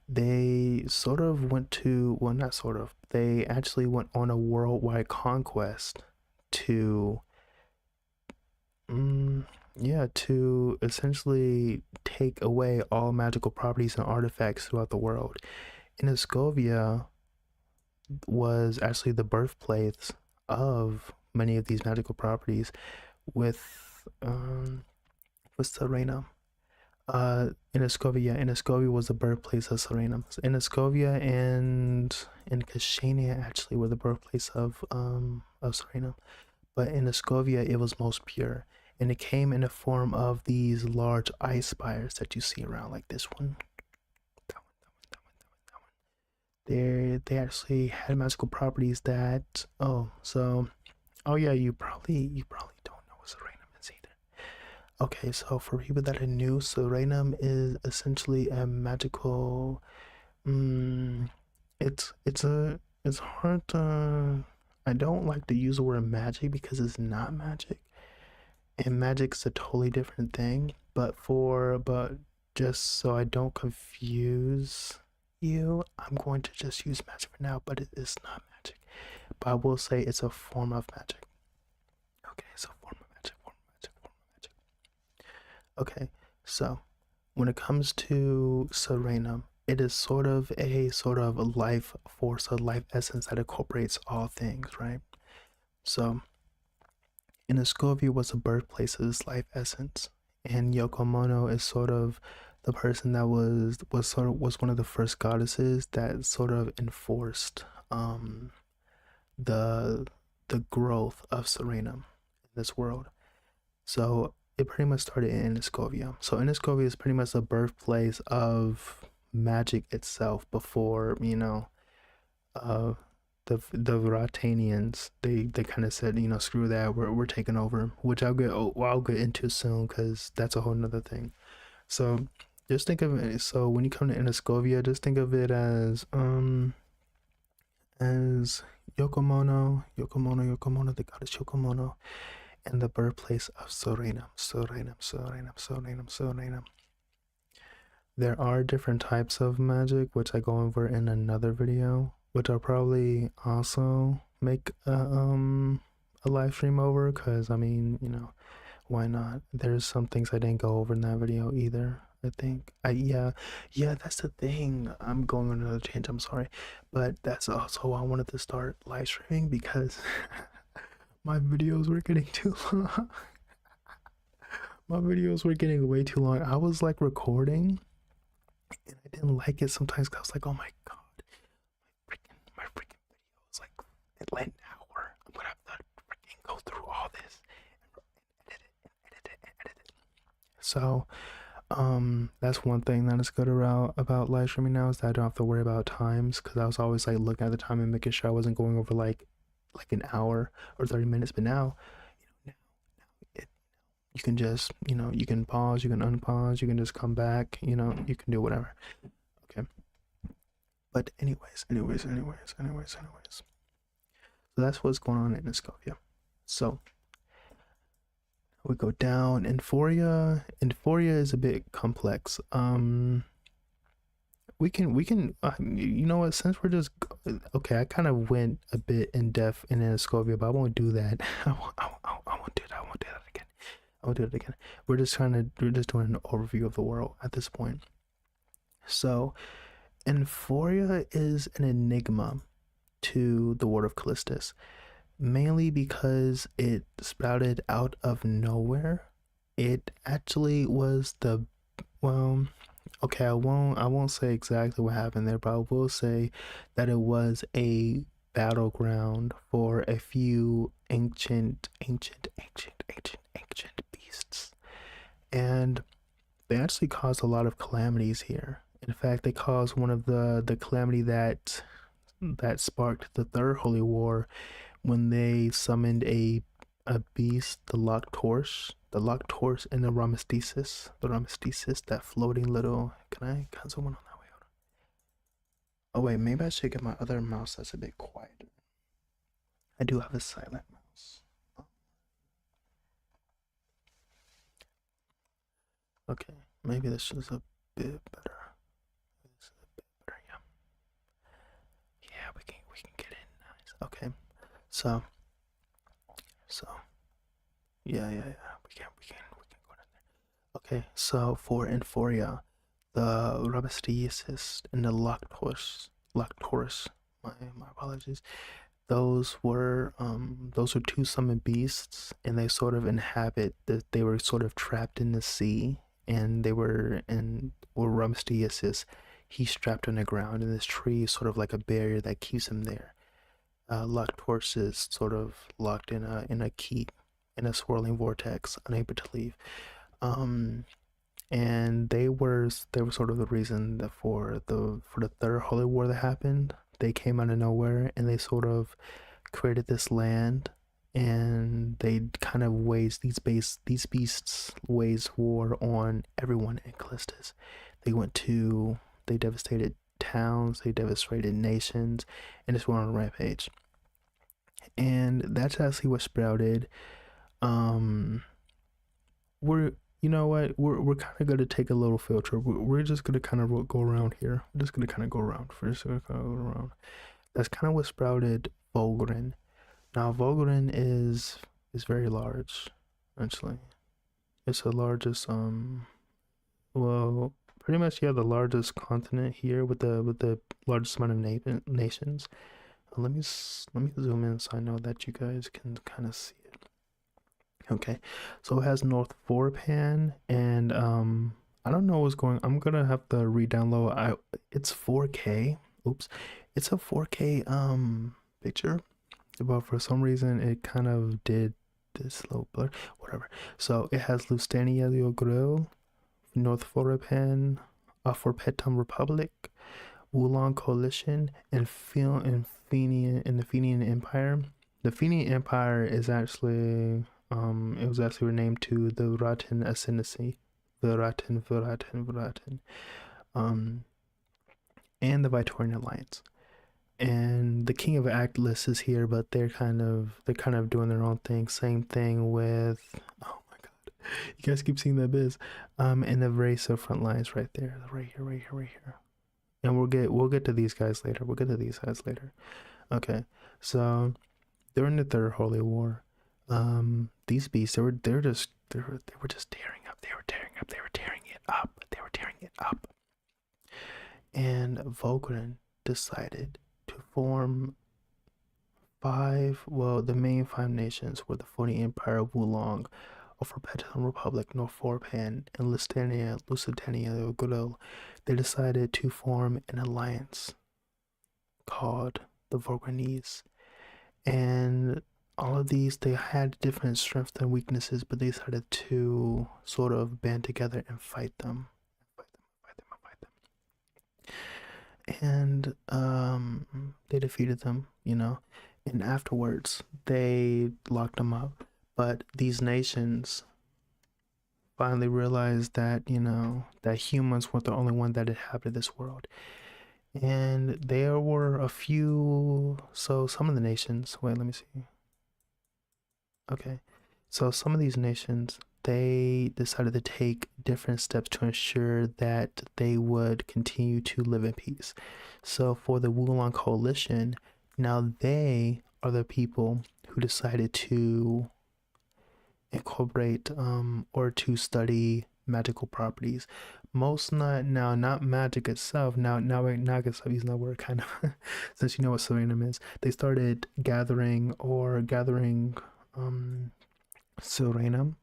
they sort of went to, well, not sort of, they actually went on a worldwide conquest to to essentially take away all magical properties and artifacts throughout the world. Inescoia was actually the birthplace of many of these magical properties with Serena. Inescoia was the birthplace of Serena. Inescoia and Cassinia actually were the birthplace of Serena. But in Inescoia, it was most pure, and it came in the form of these large ice spires that you see around, like this one. They actually had magical properties that you probably don't know what Serenum is either. Okay, so for people that are new, Serenum is essentially a magical. It's hard to. I don't like to use the word magic because it's not magic, and magic's a totally different thing. But just so I don't confuse you, I'm going to just use magic for now, but it is not magic. But I will say it's a form of magic. Okay, it's a form of magic. Okay, so when it comes to Serenum, it is sort of a life force, a life essence that incorporates all things, right? So Inescoia was the birthplace of this life essence, and Yokomono is sort of the person that was one of the first goddesses that sort of enforced the growth of Serenum in this world. So it pretty much started in Inescoia. So Inescoia is pretty much the birthplace of magic itself before, the Vtanians, they kind of said, screw that, we're taking over, which I'll get into soon, because that's a whole nother thing. So just think of it, so when you come to Inescoia, just think of it as Yokomono, the goddess Yokomono, and the birthplace of Serenum. There are different types of magic, which I go over in another video, which I'll probably also make a live stream over, because I mean, why not? There's some things I didn't go over in that video either. I think that's the thing. I'm going on another change, I'm sorry, but that's also why I wanted to start live streaming, because my videos were getting too long. My videos were getting way too long. I was like recording and I didn't like it sometimes, because I was like, oh my god, my freaking video is like an hour. I'm gonna have to freaking go through all this and edit it. So that's one thing that is good about live streaming now, is that I don't have to worry about times, because I was always like looking at the time and making sure I wasn't going over like an hour or 30 minutes. But now, you can just, you can pause, you can unpause, you can just come back, you can do whatever. Okay. But anyways. So that's what's going on in Inescoia. So we go down. Enforia is a bit complex. We can you know what, since we're just okay, I kind of went a bit in depth in Inescoia, but I won't do that. I won't do that again. I'll do it again. We're just doing an overview of the world at this point. So, Enforia is an enigma to the world of Kalistus, mainly because it sprouted out of nowhere. It actually was okay, I won't say exactly what happened there, but I will say that it was a battleground for a few ancient beasts. And they actually caused a lot of calamities here. In fact, they caused one of the calamity that sparked the Third Holy War when they summoned a beast, the Loctorus, and the Ramesthesis, that floating little. Can I zoom in on that way? Hold on. Oh wait, maybe I should get my other mouse that's a bit quieter. I do have a silent mouse. Okay, maybe this is a bit better. Yeah, we can get in nice. Okay, so yeah, we can go in there. Okay, so for Enforia, the Ramesthesis and the Loctorus, my apologies. Those were two summoned beasts, and they sort of they were sort of trapped in the sea, and they were Ramesthesis, he's strapped on the ground, and this tree is sort of like a barrier that keeps him there. Loctorus is sort of locked in a keep, in a swirling vortex, unable to leave. And they were sort of the reason that for the Third Holy War that happened. They came out of nowhere, and they sort of created this land, and they kind of these beasts waged war on everyone in Kalistus. They devastated towns, they devastated nations, and just went on a rampage. And that's actually what sprouted. You know what? We're kind of going to take a little field trip. We're just going to kind of go around here. We're just going to kind of go around. That's kind of what sprouted Vulgarin. Now, Vulgarin is very large, actually. It's the largest, well, pretty much, yeah, the largest continent here with the largest amount of nations. Let me zoom in so I know that you guys can kind of see it. Okay, so it has North Foran, and I don't know what's going. I'm gonna have to re-download. It's 4K. Oops, it's a 4K picture, but for some reason it kind of did this little blur. Whatever. So it has Elstennia, the Grill, North Foran, Orpedum Republic, Wulong Coalition, and the Fenian Empire. The Fenian Empire is actually it was actually renamed to the Vtoran Ascendancy, Vtoran, and the Vtoran Alliance. And the King of Atlas is here, but they're kind of doing their own thing. Same thing with, oh my god, you guys keep seeing that biz. And the race of front lines right there, right here. And we'll get to these guys later. Okay, so during the Third Holy War, these beasts they were just tearing it up. And Vulgarin decided to form the main 5 nations were the Phony Empire of Wulong, Orpedum Republic, North Foran, and Elstennia, Lusitania. They decided to form an alliance called the Vulgarinese. And all of these, they had different strengths and weaknesses, but they decided to sort of band together and fight them. And they defeated them, and afterwards they locked them up. But these nations finally realized that, that humans weren't the only one that inhabited this world. And there were a few, so some of the nations, wait, let me see. Okay, so some of these nations, they decided to take different steps to ensure that they would continue to live in peace. So for the Wulong Coalition, now they are the people who decided to incorporate or to study magical properties. Most not magic itself. Now I guess I'm using that word kind of since you know what Serenum is. They started gathering Serenum,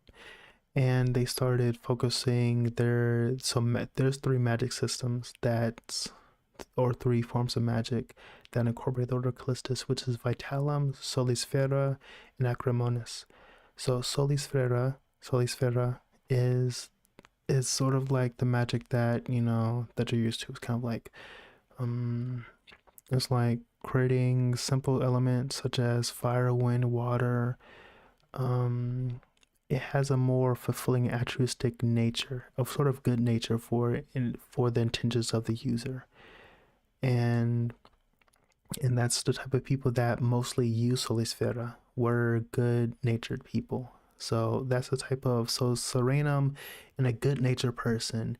and they started focusing there's three magic systems or three forms of magic that incorporate the order of Kalistus, which is Vitalum, Solisfera, and Acrimonus. So Solisfera is sort of like the magic that that you're used to. It's kind of like um it's like creating simple elements such as fire, wind, water. It has a more fulfilling altruistic nature, of sort of good nature for the intentions of the user. And that's the type of people that mostly use Solisfera, were good natured people. So that's the type of Serenum in a good natured person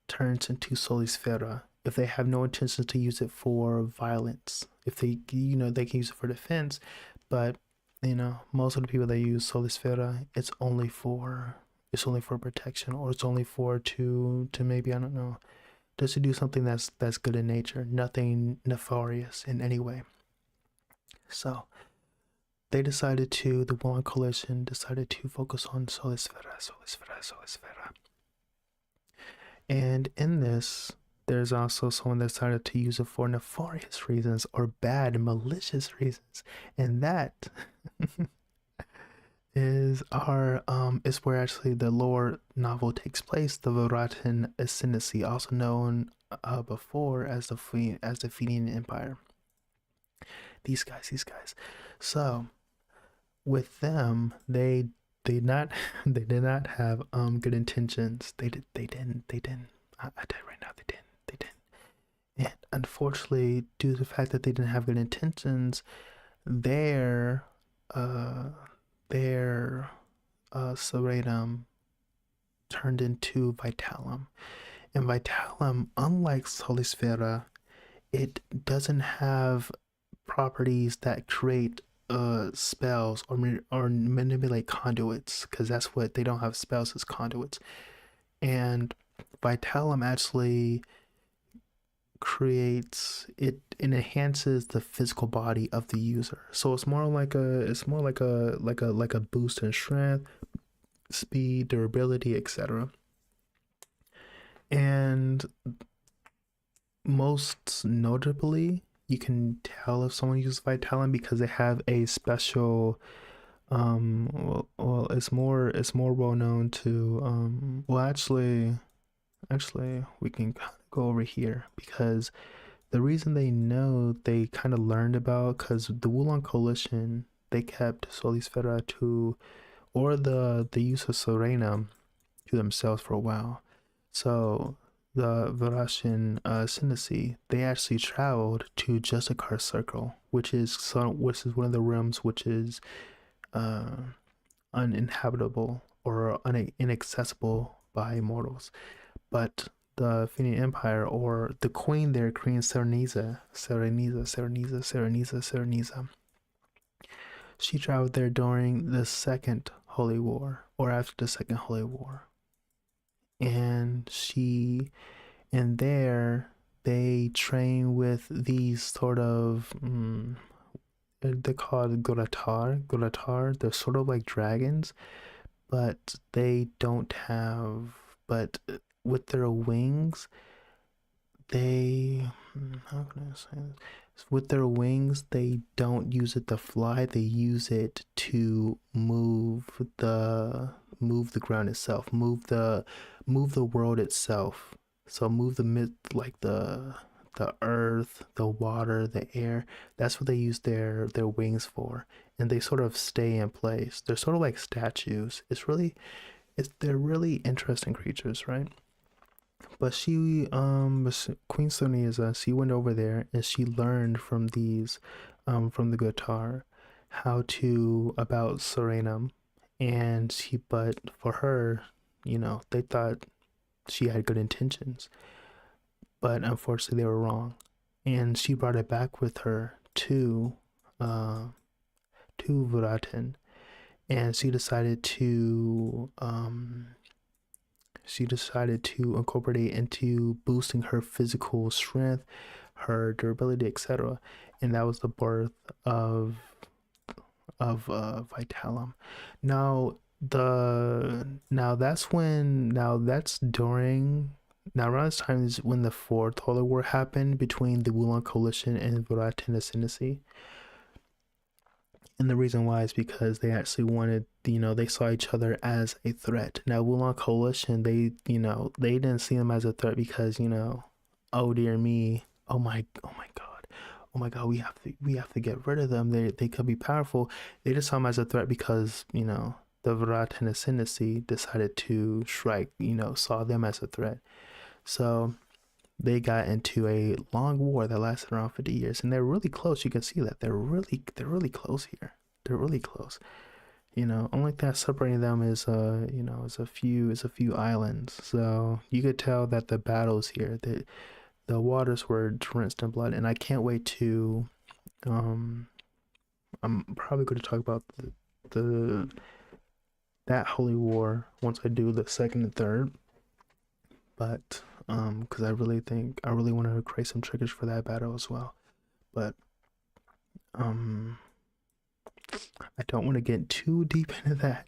turns into Solisfera if they have no intention to use it for violence. If they they can use it for defense, but most of the people that use Solisfera, it's only for protection, or it's only for to maybe, I don't know, just to do something that's good in nature, nothing nefarious in any way. So they decided to the Vulgarin Coalition decided to focus on Solisfera. And in this, there's also someone that decided to use it for nefarious reasons or bad, malicious reasons, and that is where actually the lore novel takes place. The Vtoran Ascendancy, also known before as the Fenian Empire. These guys. So with them, they did not have good intentions. They didn't. I tell you right now, they didn't. And unfortunately, due to the fact that they didn't have good intentions, their Serenum turned into Vitalum. And Vitalum, unlike Solisfera, it doesn't have properties that create spells or manipulate conduits, because that's what they don't have, spells as conduits. And Vitalum actually enhances the physical body of the user. So it's more like a boost in strength, speed, durability, etc. And most notably, you can tell if someone uses Vitalum because they have a special it's more well known to actually we can go over here, because the reason they kind of learned about, because the Vulgarin Coalition, they kept Solisfera or the use of Serenum to themselves for a while. So the Vtoran Ascendancy, they actually traveled to Justicar's Circle, which is one of the realms which is uninhabitable or inaccessible by mortals. But the Fenian Empire, or the queen there, Queen Sereniza, she traveled there during the Second Holy War, or after the Second Holy War. And there they train with these sort of they're called Guratar. They're sort of like dragons, but they don't have, but with their wings, how can I say this? With their wings, they don't use it to fly. They use it to move the ground itself, move the world itself. So move the earth, the water, the air. That's what they use their wings for, and they sort of stay in place. They're sort of like statues. They're really interesting creatures, right? But Queen Soniza, she went over there and she learned from from the Guitar about Serenum, and but for her, they thought she had good intentions, but unfortunately they were wrong, and she brought it back with her to Vtoran, and she decided to incorporate into boosting her physical strength, her durability, etc. And that was the birth of Vitalum. Now around this time is when the Fourth Holy War happened between the Wulong Coalition and Vtoran Ascendancy. And the reason why is because they actually wanted, they saw each other as a threat. Now, Wulong Coalition, they didn't see them as a threat because, oh dear me, oh my god, we have to get rid of them. They could be powerful. They just saw them as a threat because, the Vtoran Ascendancy decided to strike, saw them as a threat. So they got into a long war that lasted around 50 years, and they're really close. You can see that they're really close here. They're really close. Only thing that's separating them is is a few islands. So you could tell that the battles here, the waters were drenched in blood, and I can't wait to I'm probably going to talk about that holy war once I do the second and third. But because I really want to create some triggers for that battle as well. But I don't want to get too deep into that.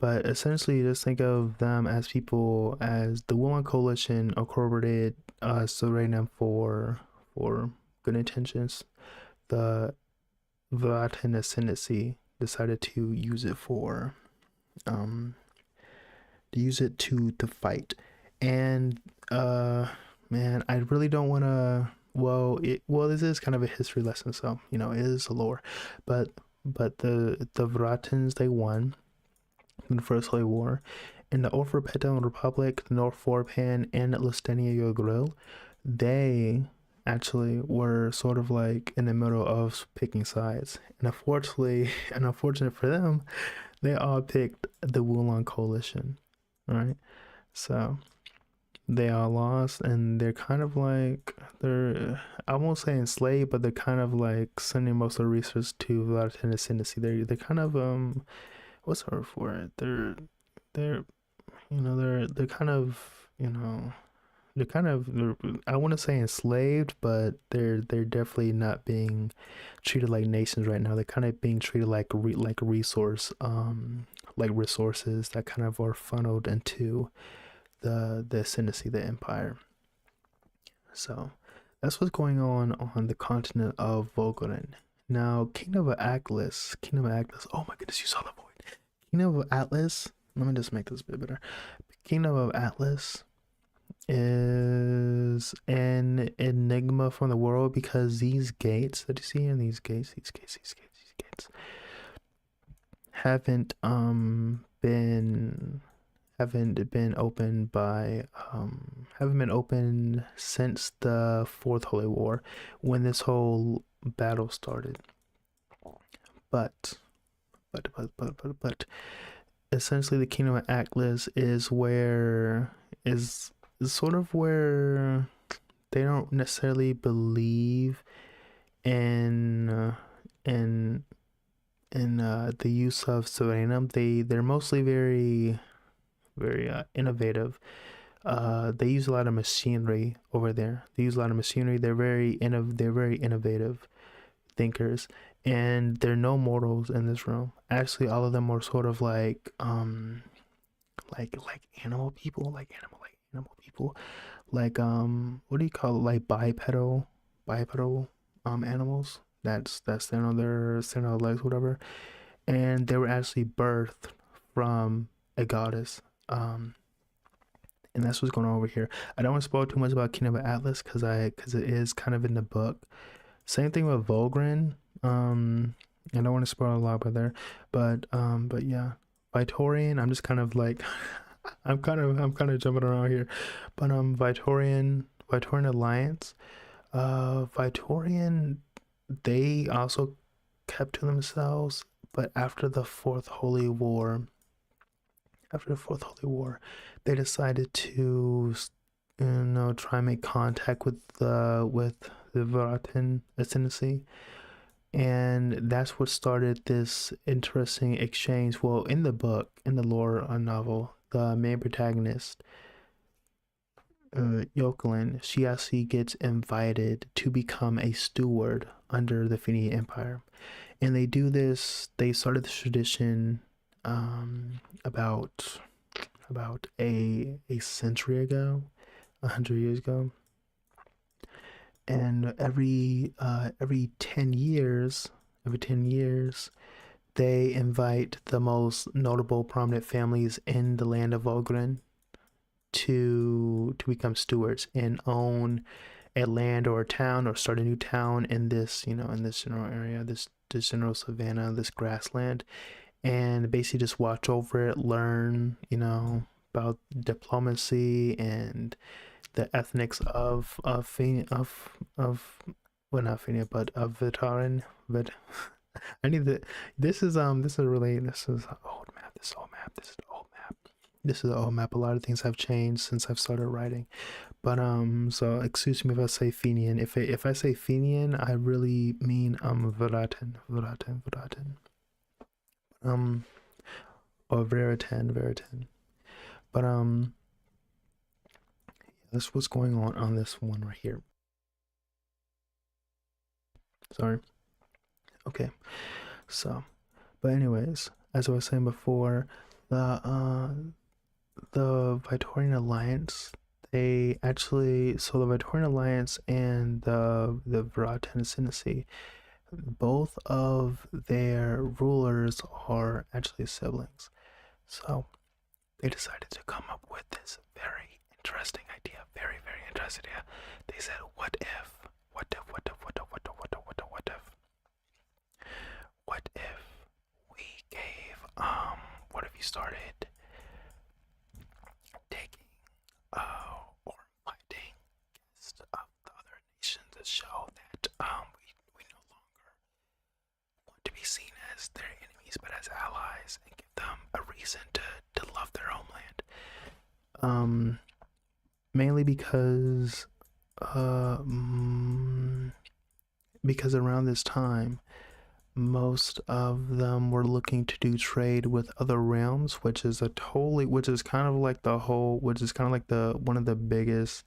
But essentially, just think of them as people, as the Wulong Coalition incorporated Serenum for good intentions. The Vtoran Ascendancy decided to use it for to fight. And man, I really don't want to, this is kind of a history lesson, so it is a lore, but the Vratans, they won in the First Holy War. In the Orpedum Republic, North Forpan, and Elstennia Grill, they actually were sort of like in the middle of picking sides, and unfortunate for them, they all picked the Wulong Coalition. All right, so they all lost, and they're kind of like, I won't say enslaved, but they're kind of like sending most of the research to Vtoran Ascendancy. They're kind of what's the word for it? They're kind of I want to say enslaved, but they're definitely not being treated like nations right now. They're kind of being treated like resources that kind of are funneled into the ascendancy, the empire. So that's what's going on the continent of Vulgarin. Now, Kingdom of Atlas. Oh my goodness, you saw the void. Kingdom of Atlas. Let me just make this a bit better. Kingdom of Atlas is an enigma from the world, because these gates that you see in these gates haven't been opened since the Fourth Holy War, when this whole battle started. But essentially, the Kingdom of Atlas is sort of where they don't necessarily believe in the use of Serenum. They're mostly very innovative. They use a lot of machinery over there. They're very innovative thinkers, and there are no mortals in this realm. Actually, all of them are sort of like animal people, like what do you call it, like bipedal animals that's stand on their legs, whatever. And they were actually birthed from a goddess. And that's what's going on over here. I don't want to spoil too much about Kingdom of Atlas because it is kind of in the book. Same thing with Vulgarin. I don't want to spoil a lot about there, but yeah, Vtoran. I'm just kind of like, I'm kind of jumping around here, but Vtoran Alliance, Vtoran, they also kept to themselves, but after the Fourth Holy War, they decided to, try and make contact with the Vtoran Ascendancy,
and that's what started this interesting exchange. Well, in the book, in the lore novel, the main protagonist, Yokelin, she actually gets invited to become a steward under the Fenian Empire, and they do this. They started this tradition about a century ago, 100 years ago, and every 10 years, they invite the most notable prominent families in the land of Vulgarin to become stewards and own a land or a town or start a new town in this, in this general area, this general savanna, this grassland, and basically just watch over it, learn, about diplomacy and the ethnics of well, not Fenia, but of Vtoran. But I need the this is old map. This is old map. This is old map. This is an old map. A lot of things have changed since I've started writing. But so excuse me if I say Fenian. If I say Fenian, I really mean Veratan. Or Veritan. But that's what's going on this one right here. Sorry. Okay. So, but anyways, as I was saying before, the Vtoran Alliance, the Vtoran Alliance and the Vtoran Ascendancy, both of their rulers are actually siblings. So they decided to come up with this very interesting idea. Very, very interesting idea. They said, what if we gave, what if you started taking, or inviting guests of the other nations to show that, we no longer want to be seen as their enemies, but as allies, and give them a reason to love their homeland. Mainly because around this time, most of them were looking to do trade with other realms, which is kind of like one of the biggest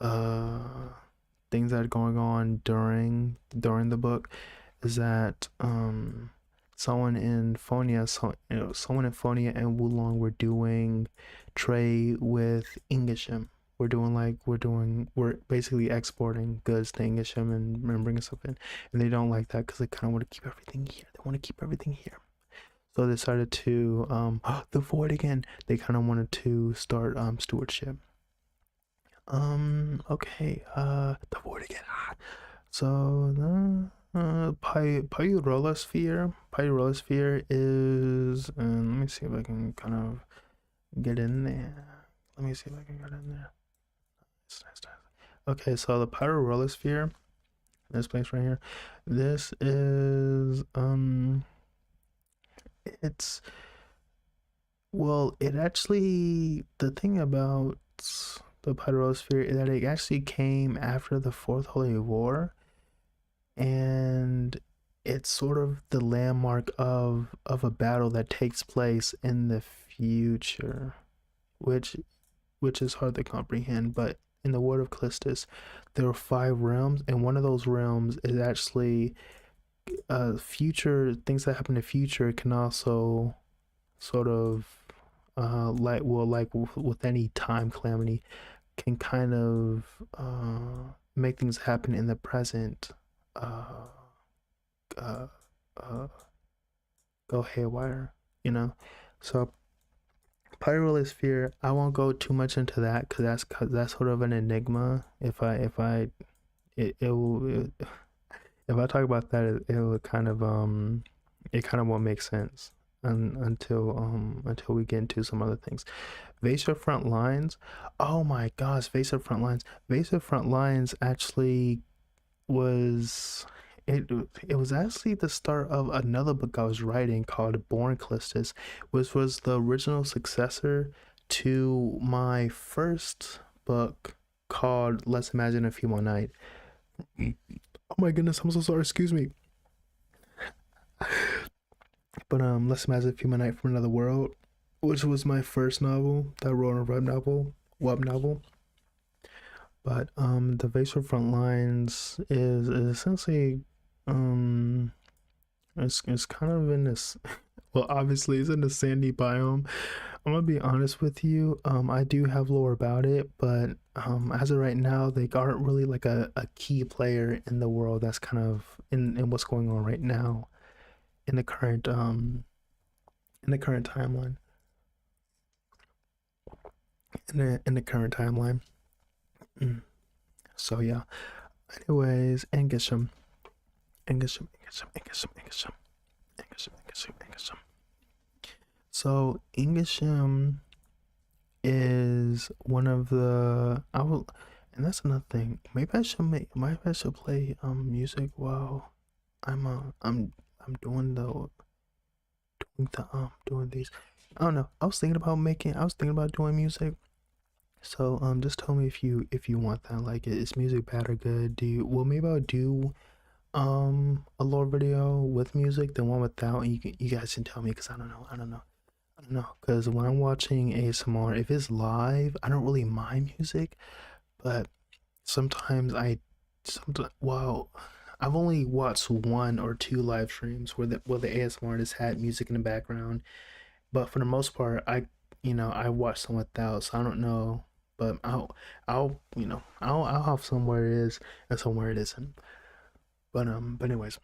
things that are going on during the book, is that someone in Fonia and Wulong were doing trade with Ingishim. We're basically exporting goods to Ingishim and bringing stuff in, and they don't like that because they kind of want to keep everything here. So they decided to the void again. They kind of wanted to start stewardship. Okay, the void again. So the Pyrophere is, and let me see if I can kind of get in there. Okay, so the Pyrophere, this place right here, this is the thing about the Pyrophere is that it actually came after the Fourth Holy War, and it's sort of the landmark of a battle that takes place in the future, which is hard to comprehend. But in the world of Kalistus, there are 5 realms, and one of those realms is actually future things that happen in the future can also sort of with any time calamity, can kind of make things happen in the present go haywire, So Pyrophere, I won't go too much into that because that's sort of an enigma. If I talk about that, it will kind of won't make sense until we get into some other things. Vasive front lines. Oh my gosh, Vasive front lines. Vasive front lines actually was it was actually the start of another book I was writing called Born Kalistus, which was the original successor to my first book called Let's Imagine a Few More Night. Oh my goodness, I'm so sorry, excuse me. But Let's Imagine a Human Night from Another World, which was my first novel that I wrote a web novel. But the Vtoran Alliance is essentially um it's kind of in this well, obviously it's in the sandy biome. I'm gonna be honest with you. I do have lore about it, but as of right now, they aren't really like a key player in the world that's kind of in what's going on right now in the current timeline. In the current timeline. So yeah. Anyways, Ingishim. So Ingishim is one of the I will, and that's another thing. Maybe I should play music while I'm doing these. I don't know. I was thinking about doing music. So just tell me if you want that. Like, is music bad or good? Maybe I'll do a lore video with music, then one without, and you guys can tell me, because I don't know, because when I'm watching ASMR, if it's live, I don't really mind music, but sometimes well, I've only watched one or two live streams where the ASMR artist had music in the background, but for the most part, I watch some without, so I don't know, but I'll have somewhere it is and somewhere it isn't. But anyways,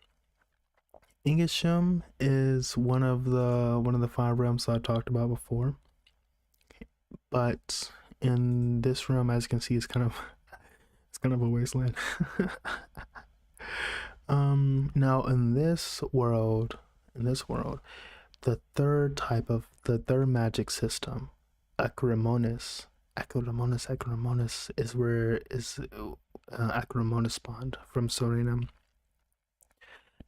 Ingishim is one of the five realms that I talked about before. But in this realm, as you can see, it's kind of a wasteland. Now in this world, the third magic system, Acrimonus, is where Acrimonus spawned from Suriname.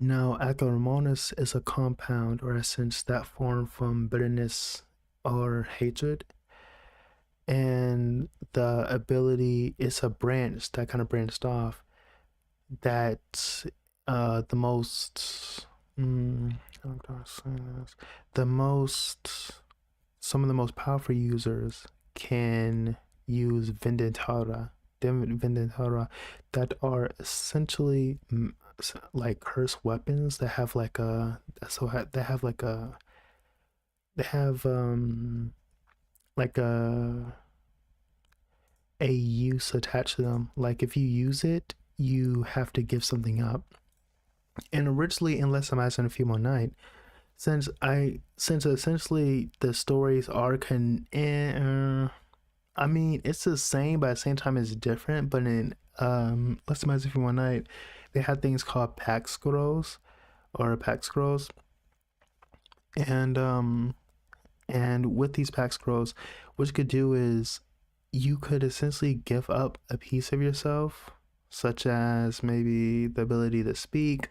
Now, Acrimonus is a compound or essence that formed from bitterness or hatred, and the ability is a branch that kind of branched off that the most I'm trying to say this. The most Some of the most powerful users can use Vendentara that are essentially like cursed weapons that have like a they have like a use attached to them. Like if you use it, you have to give something up. And originally in Let's Imagine a Few More Night, since essentially the stories are I mean, it's the same, but at the same time it's different. But in Let's Imagine a Few More Night, they had things called pack scrolls, and with these pack scrolls, what you could do is you could essentially give up a piece of yourself, such as maybe the ability to speak,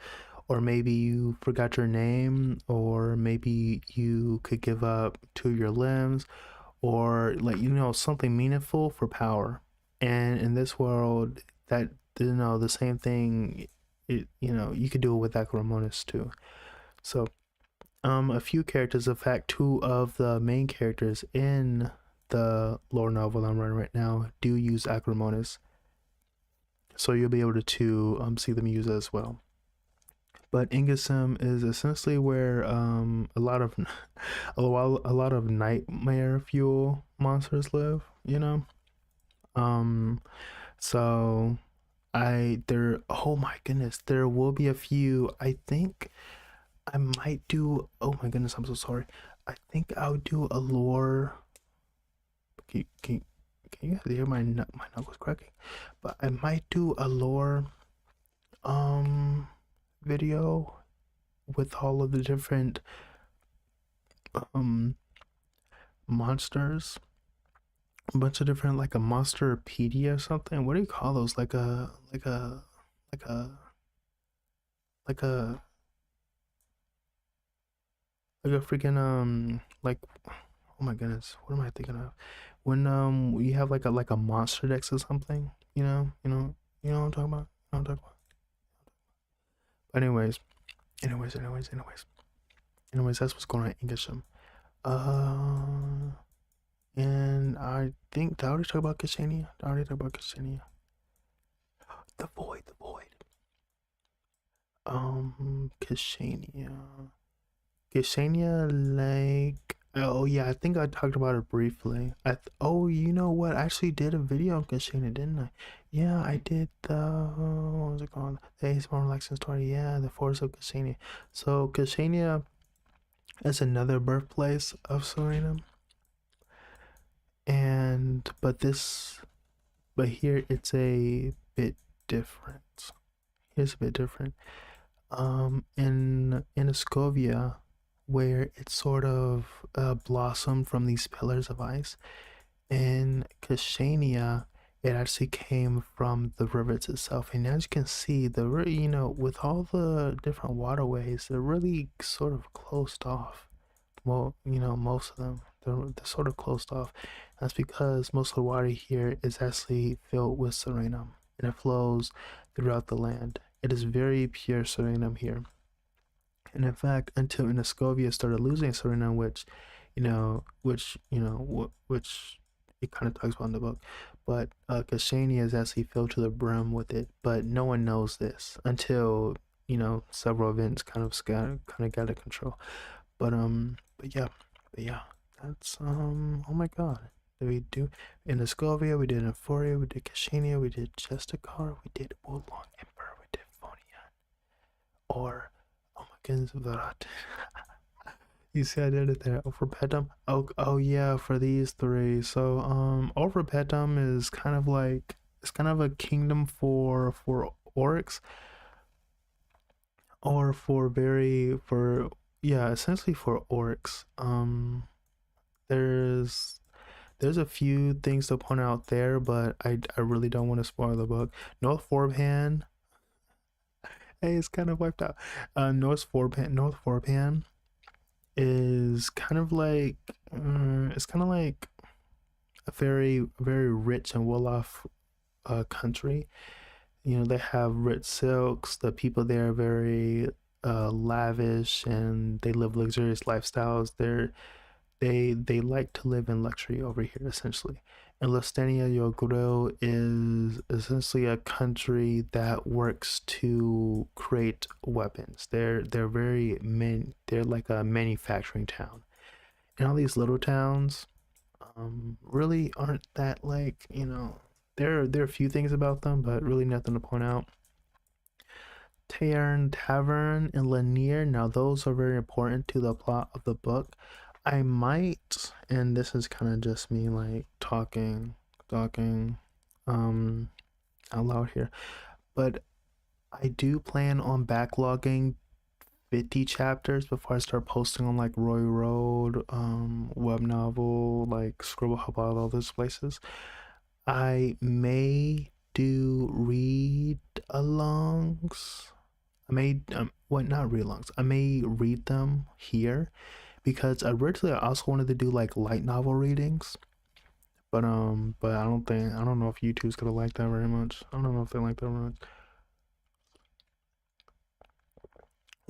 or maybe you forgot your name, or maybe you could give up two of your limbs, or like something meaningful for power. And in this world, that the same thing, you could do it with Acrimonus too. So a few characters, in fact two of the main characters in the lore novel I'm writing right now, do use Acrimonus, so you'll be able to see them use it as well. But Ingishim is essentially where a lot of a lot of nightmare fuel monsters live, so oh my goodness, there will be a few. I think I might do, oh my goodness, I'm so sorry. I think I'll do a lore. Can you guys hear my knuckles cracking? But I might do a lore video with all of the different monsters, a bunch of different, like a monsterpedia or something. What do you call those? Like a freaking like, oh my goodness, what am I thinking of? When you have like a monster dex or something, you know what I'm talking about? But anyways, Anyways, that's what's going on in Ingishim. And I think did I already talk about Cassinia? The void. Cassinia, like, oh yeah, I think I talked about it briefly. Oh, you know what? I actually did a video on Cassinia, didn't I? Yeah, I did the what was it called? The Ace More Relaxing Story. Yeah, the Force of Cassinia. So Cassinia is another birthplace of Suriname, and but here it's a bit different. Here's a bit different. In Inescoia, where it sort of blossomed from these pillars of ice. In Cassinia, it actually came from the rivers itself. And as you can see, with all the different waterways, they're really sort of closed off. Well, most of them, they're sort of closed off. That's because most of the water here is actually filled with serenum, and it flows throughout the land. It is very pure serenum here. And in fact, until Inescoia started losing Suriname, which it kind of talks about in the book, but Cassinia is actually filled to the brim with it. But no one knows this until several events kind of got out of control. But yeah, that's oh my god. Did we do Inescoia? We did Enforia. We did Cassinia. We did Justicar. We did Oolong Emperor. We did Fonia. Or oh my goodness, Varat. You see, I did it there. Orpedum. Oh yeah, for these three. So Orpedum is kind of like it's kind of a kingdom for orcs, or essentially for orcs. There's a few things to point out there, but I really don't want to spoil the book. North Forban. Hey, it's kind of wiped out. North Forban is kind of like it's kind of like a very very rich and well off country. They have rich silks. The people there are very lavish, and they live luxurious lifestyles. They like to live in luxury over here essentially. And Elstennia Yoguro is essentially a country that works to create weapons. They're like a manufacturing town. And all these little towns really aren't that like, there are a few things about them, but really nothing to point out. Tavern, and Lanier, now those are very important to the plot of the book. I might, and this is kind of just me like talking out loud here, but I do plan on backlogging 50 chapters before I start posting on like Roy Road, Web Novel, like Scribble Hub, all those places. I may do read alongs. Not read alongs. I may read them here, because originally I also wanted to do like light novel readings, but I don't know if YouTube's gonna like that very much. I don't know if they like that very much.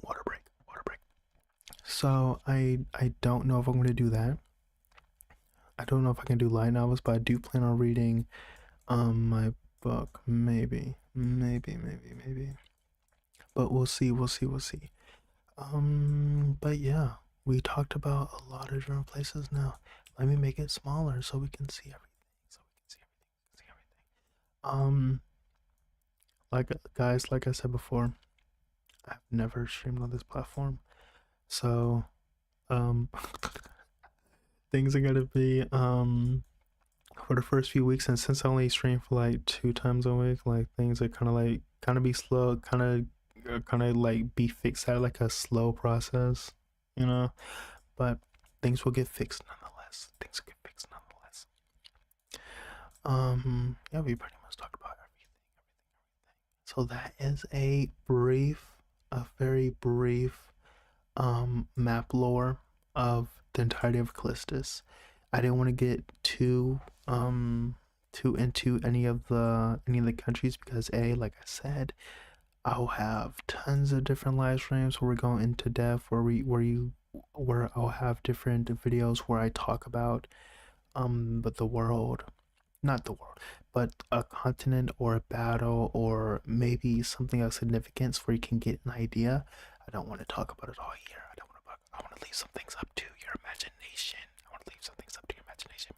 Water break. So I don't know if I'm gonna do that. I don't know if I can do light novels, but I do plan on reading my book. Maybe. But we'll see. But yeah. We talked about a lot of different places now. Let me make it smaller so we can see everything. Like I said before, I've never streamed on this platform. So, things are gonna be for the first few weeks, and since I only stream for like 2 times a week, like things are kind of be slow, kind of like be fixed at like a slow process. But things will get fixed nonetheless. Yeah, we pretty much talked about everything. So that is a very brief map lore of the entirety of Kalistus. I didn't want to get too into any of the countries, because like I said, I'll have tons of different live streams where we're going into depth, where I'll have different videos where I talk about but the world, not the world, but a continent or a battle or maybe something of significance where you can get an idea. I don't want to talk about it all here. I want to leave some things up to your imagination. I want to leave some things up to your imagination.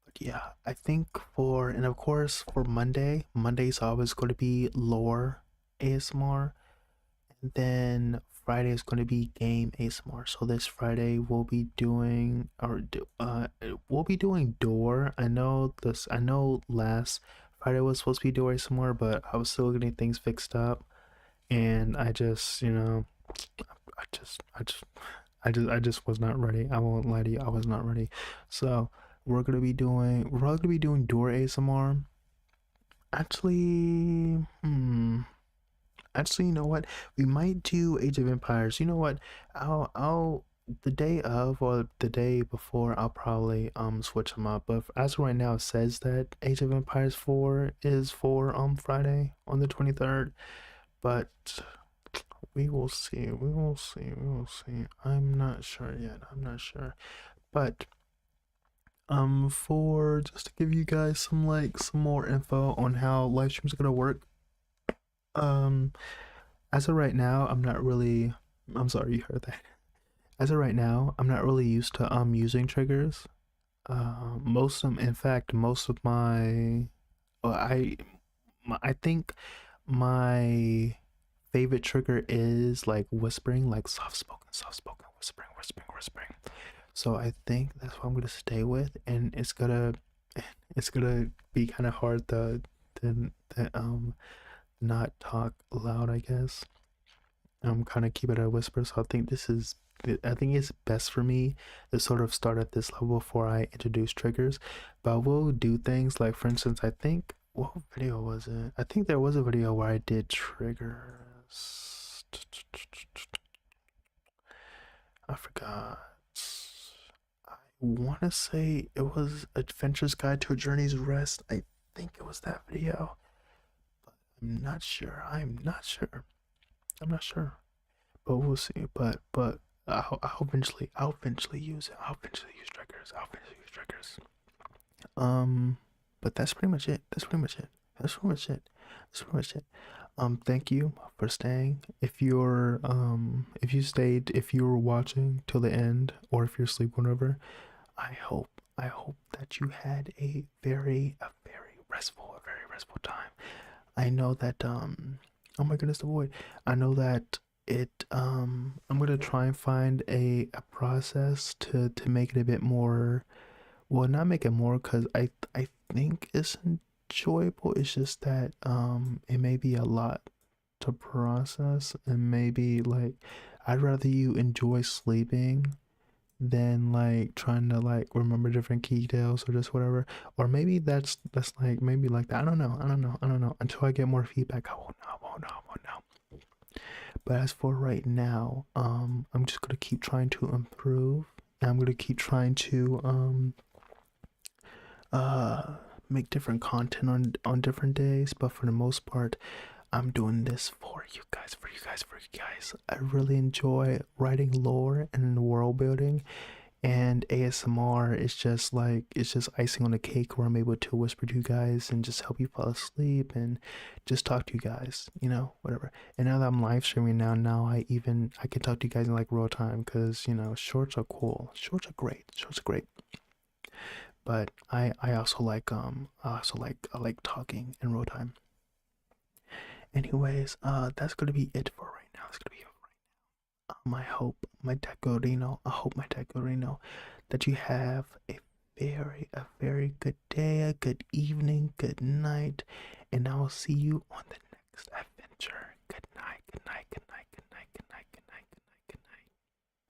But yeah, I think and of course for Monday's always going to be lore ASMR, and then Friday is going to be game ASMR. So this Friday we'll be doing door. I know last Friday was supposed to be door ASMR, but I was still getting things fixed up, and I just I just I just I just was not ready. I won't lie to you, I was not ready. So we're probably gonna be doing door ASMR. Actually, you know what? We might do Age of Empires. You know what? I'll the day of or the day before I'll probably switch them up. But as of right now, it says that Age of Empires 4 is for Friday on the 23rd. But we will see. I'm not sure yet. But for just to give you guys some more info on how live streams are gonna work. As of right now, I'm sorry you heard that. As of right now, I'm not really used to using triggers. Most of my well, I think my favorite trigger is like whispering, like soft spoken, whispering. So I think that's what I'm gonna stay with, and it's gonna be kind of hard to not talk loud, I guess. Kind of keep it a whisper. So I think it's best for me to sort of start at this level before I introduce triggers. But we'll do things like, for instance, I think what video was it? I think there was a video where I did triggers. I forgot. I want to say it was Adventure's Guide to a Journey's Rest. I think it was that video. But I'm not sure. I'm not sure. But we'll see. But I'll eventually use it. I'll eventually use triggers. But that's pretty much it. Thank you for staying. If you were watching till the end, or if you're asleep, whatever, I hope that you had a very restful time. I know that oh my goodness, the void. I know that I'm gonna try and find a process to make it a bit more, well, not make it more, because I think it's enjoyable. It's just that it may be a lot to process, and maybe like I'd rather you enjoy sleeping than like trying to like remember different key details or just whatever. Or maybe that's like maybe like that. I don't know. Until I get more feedback, I won't know. But as for right now, I'm just gonna keep trying to improve. And I'm gonna keep trying to uh make different content on different days. But for the most part, I'm doing this for you guys. I really enjoy writing lore and world building, and ASMR is just like, it's just icing on the cake where I'm able to whisper to you guys and just help you fall asleep and just talk to you guys, whatever. And now that I'm live streaming now I can talk to you guys in like real time, because shorts are cool. Shorts are great. But I also like I like talking in real time. Anyways, that's gonna be it for right now. I hope my Daggerino, that you have a very good day, a good evening, good night, and I will see you on the next adventure. Good night.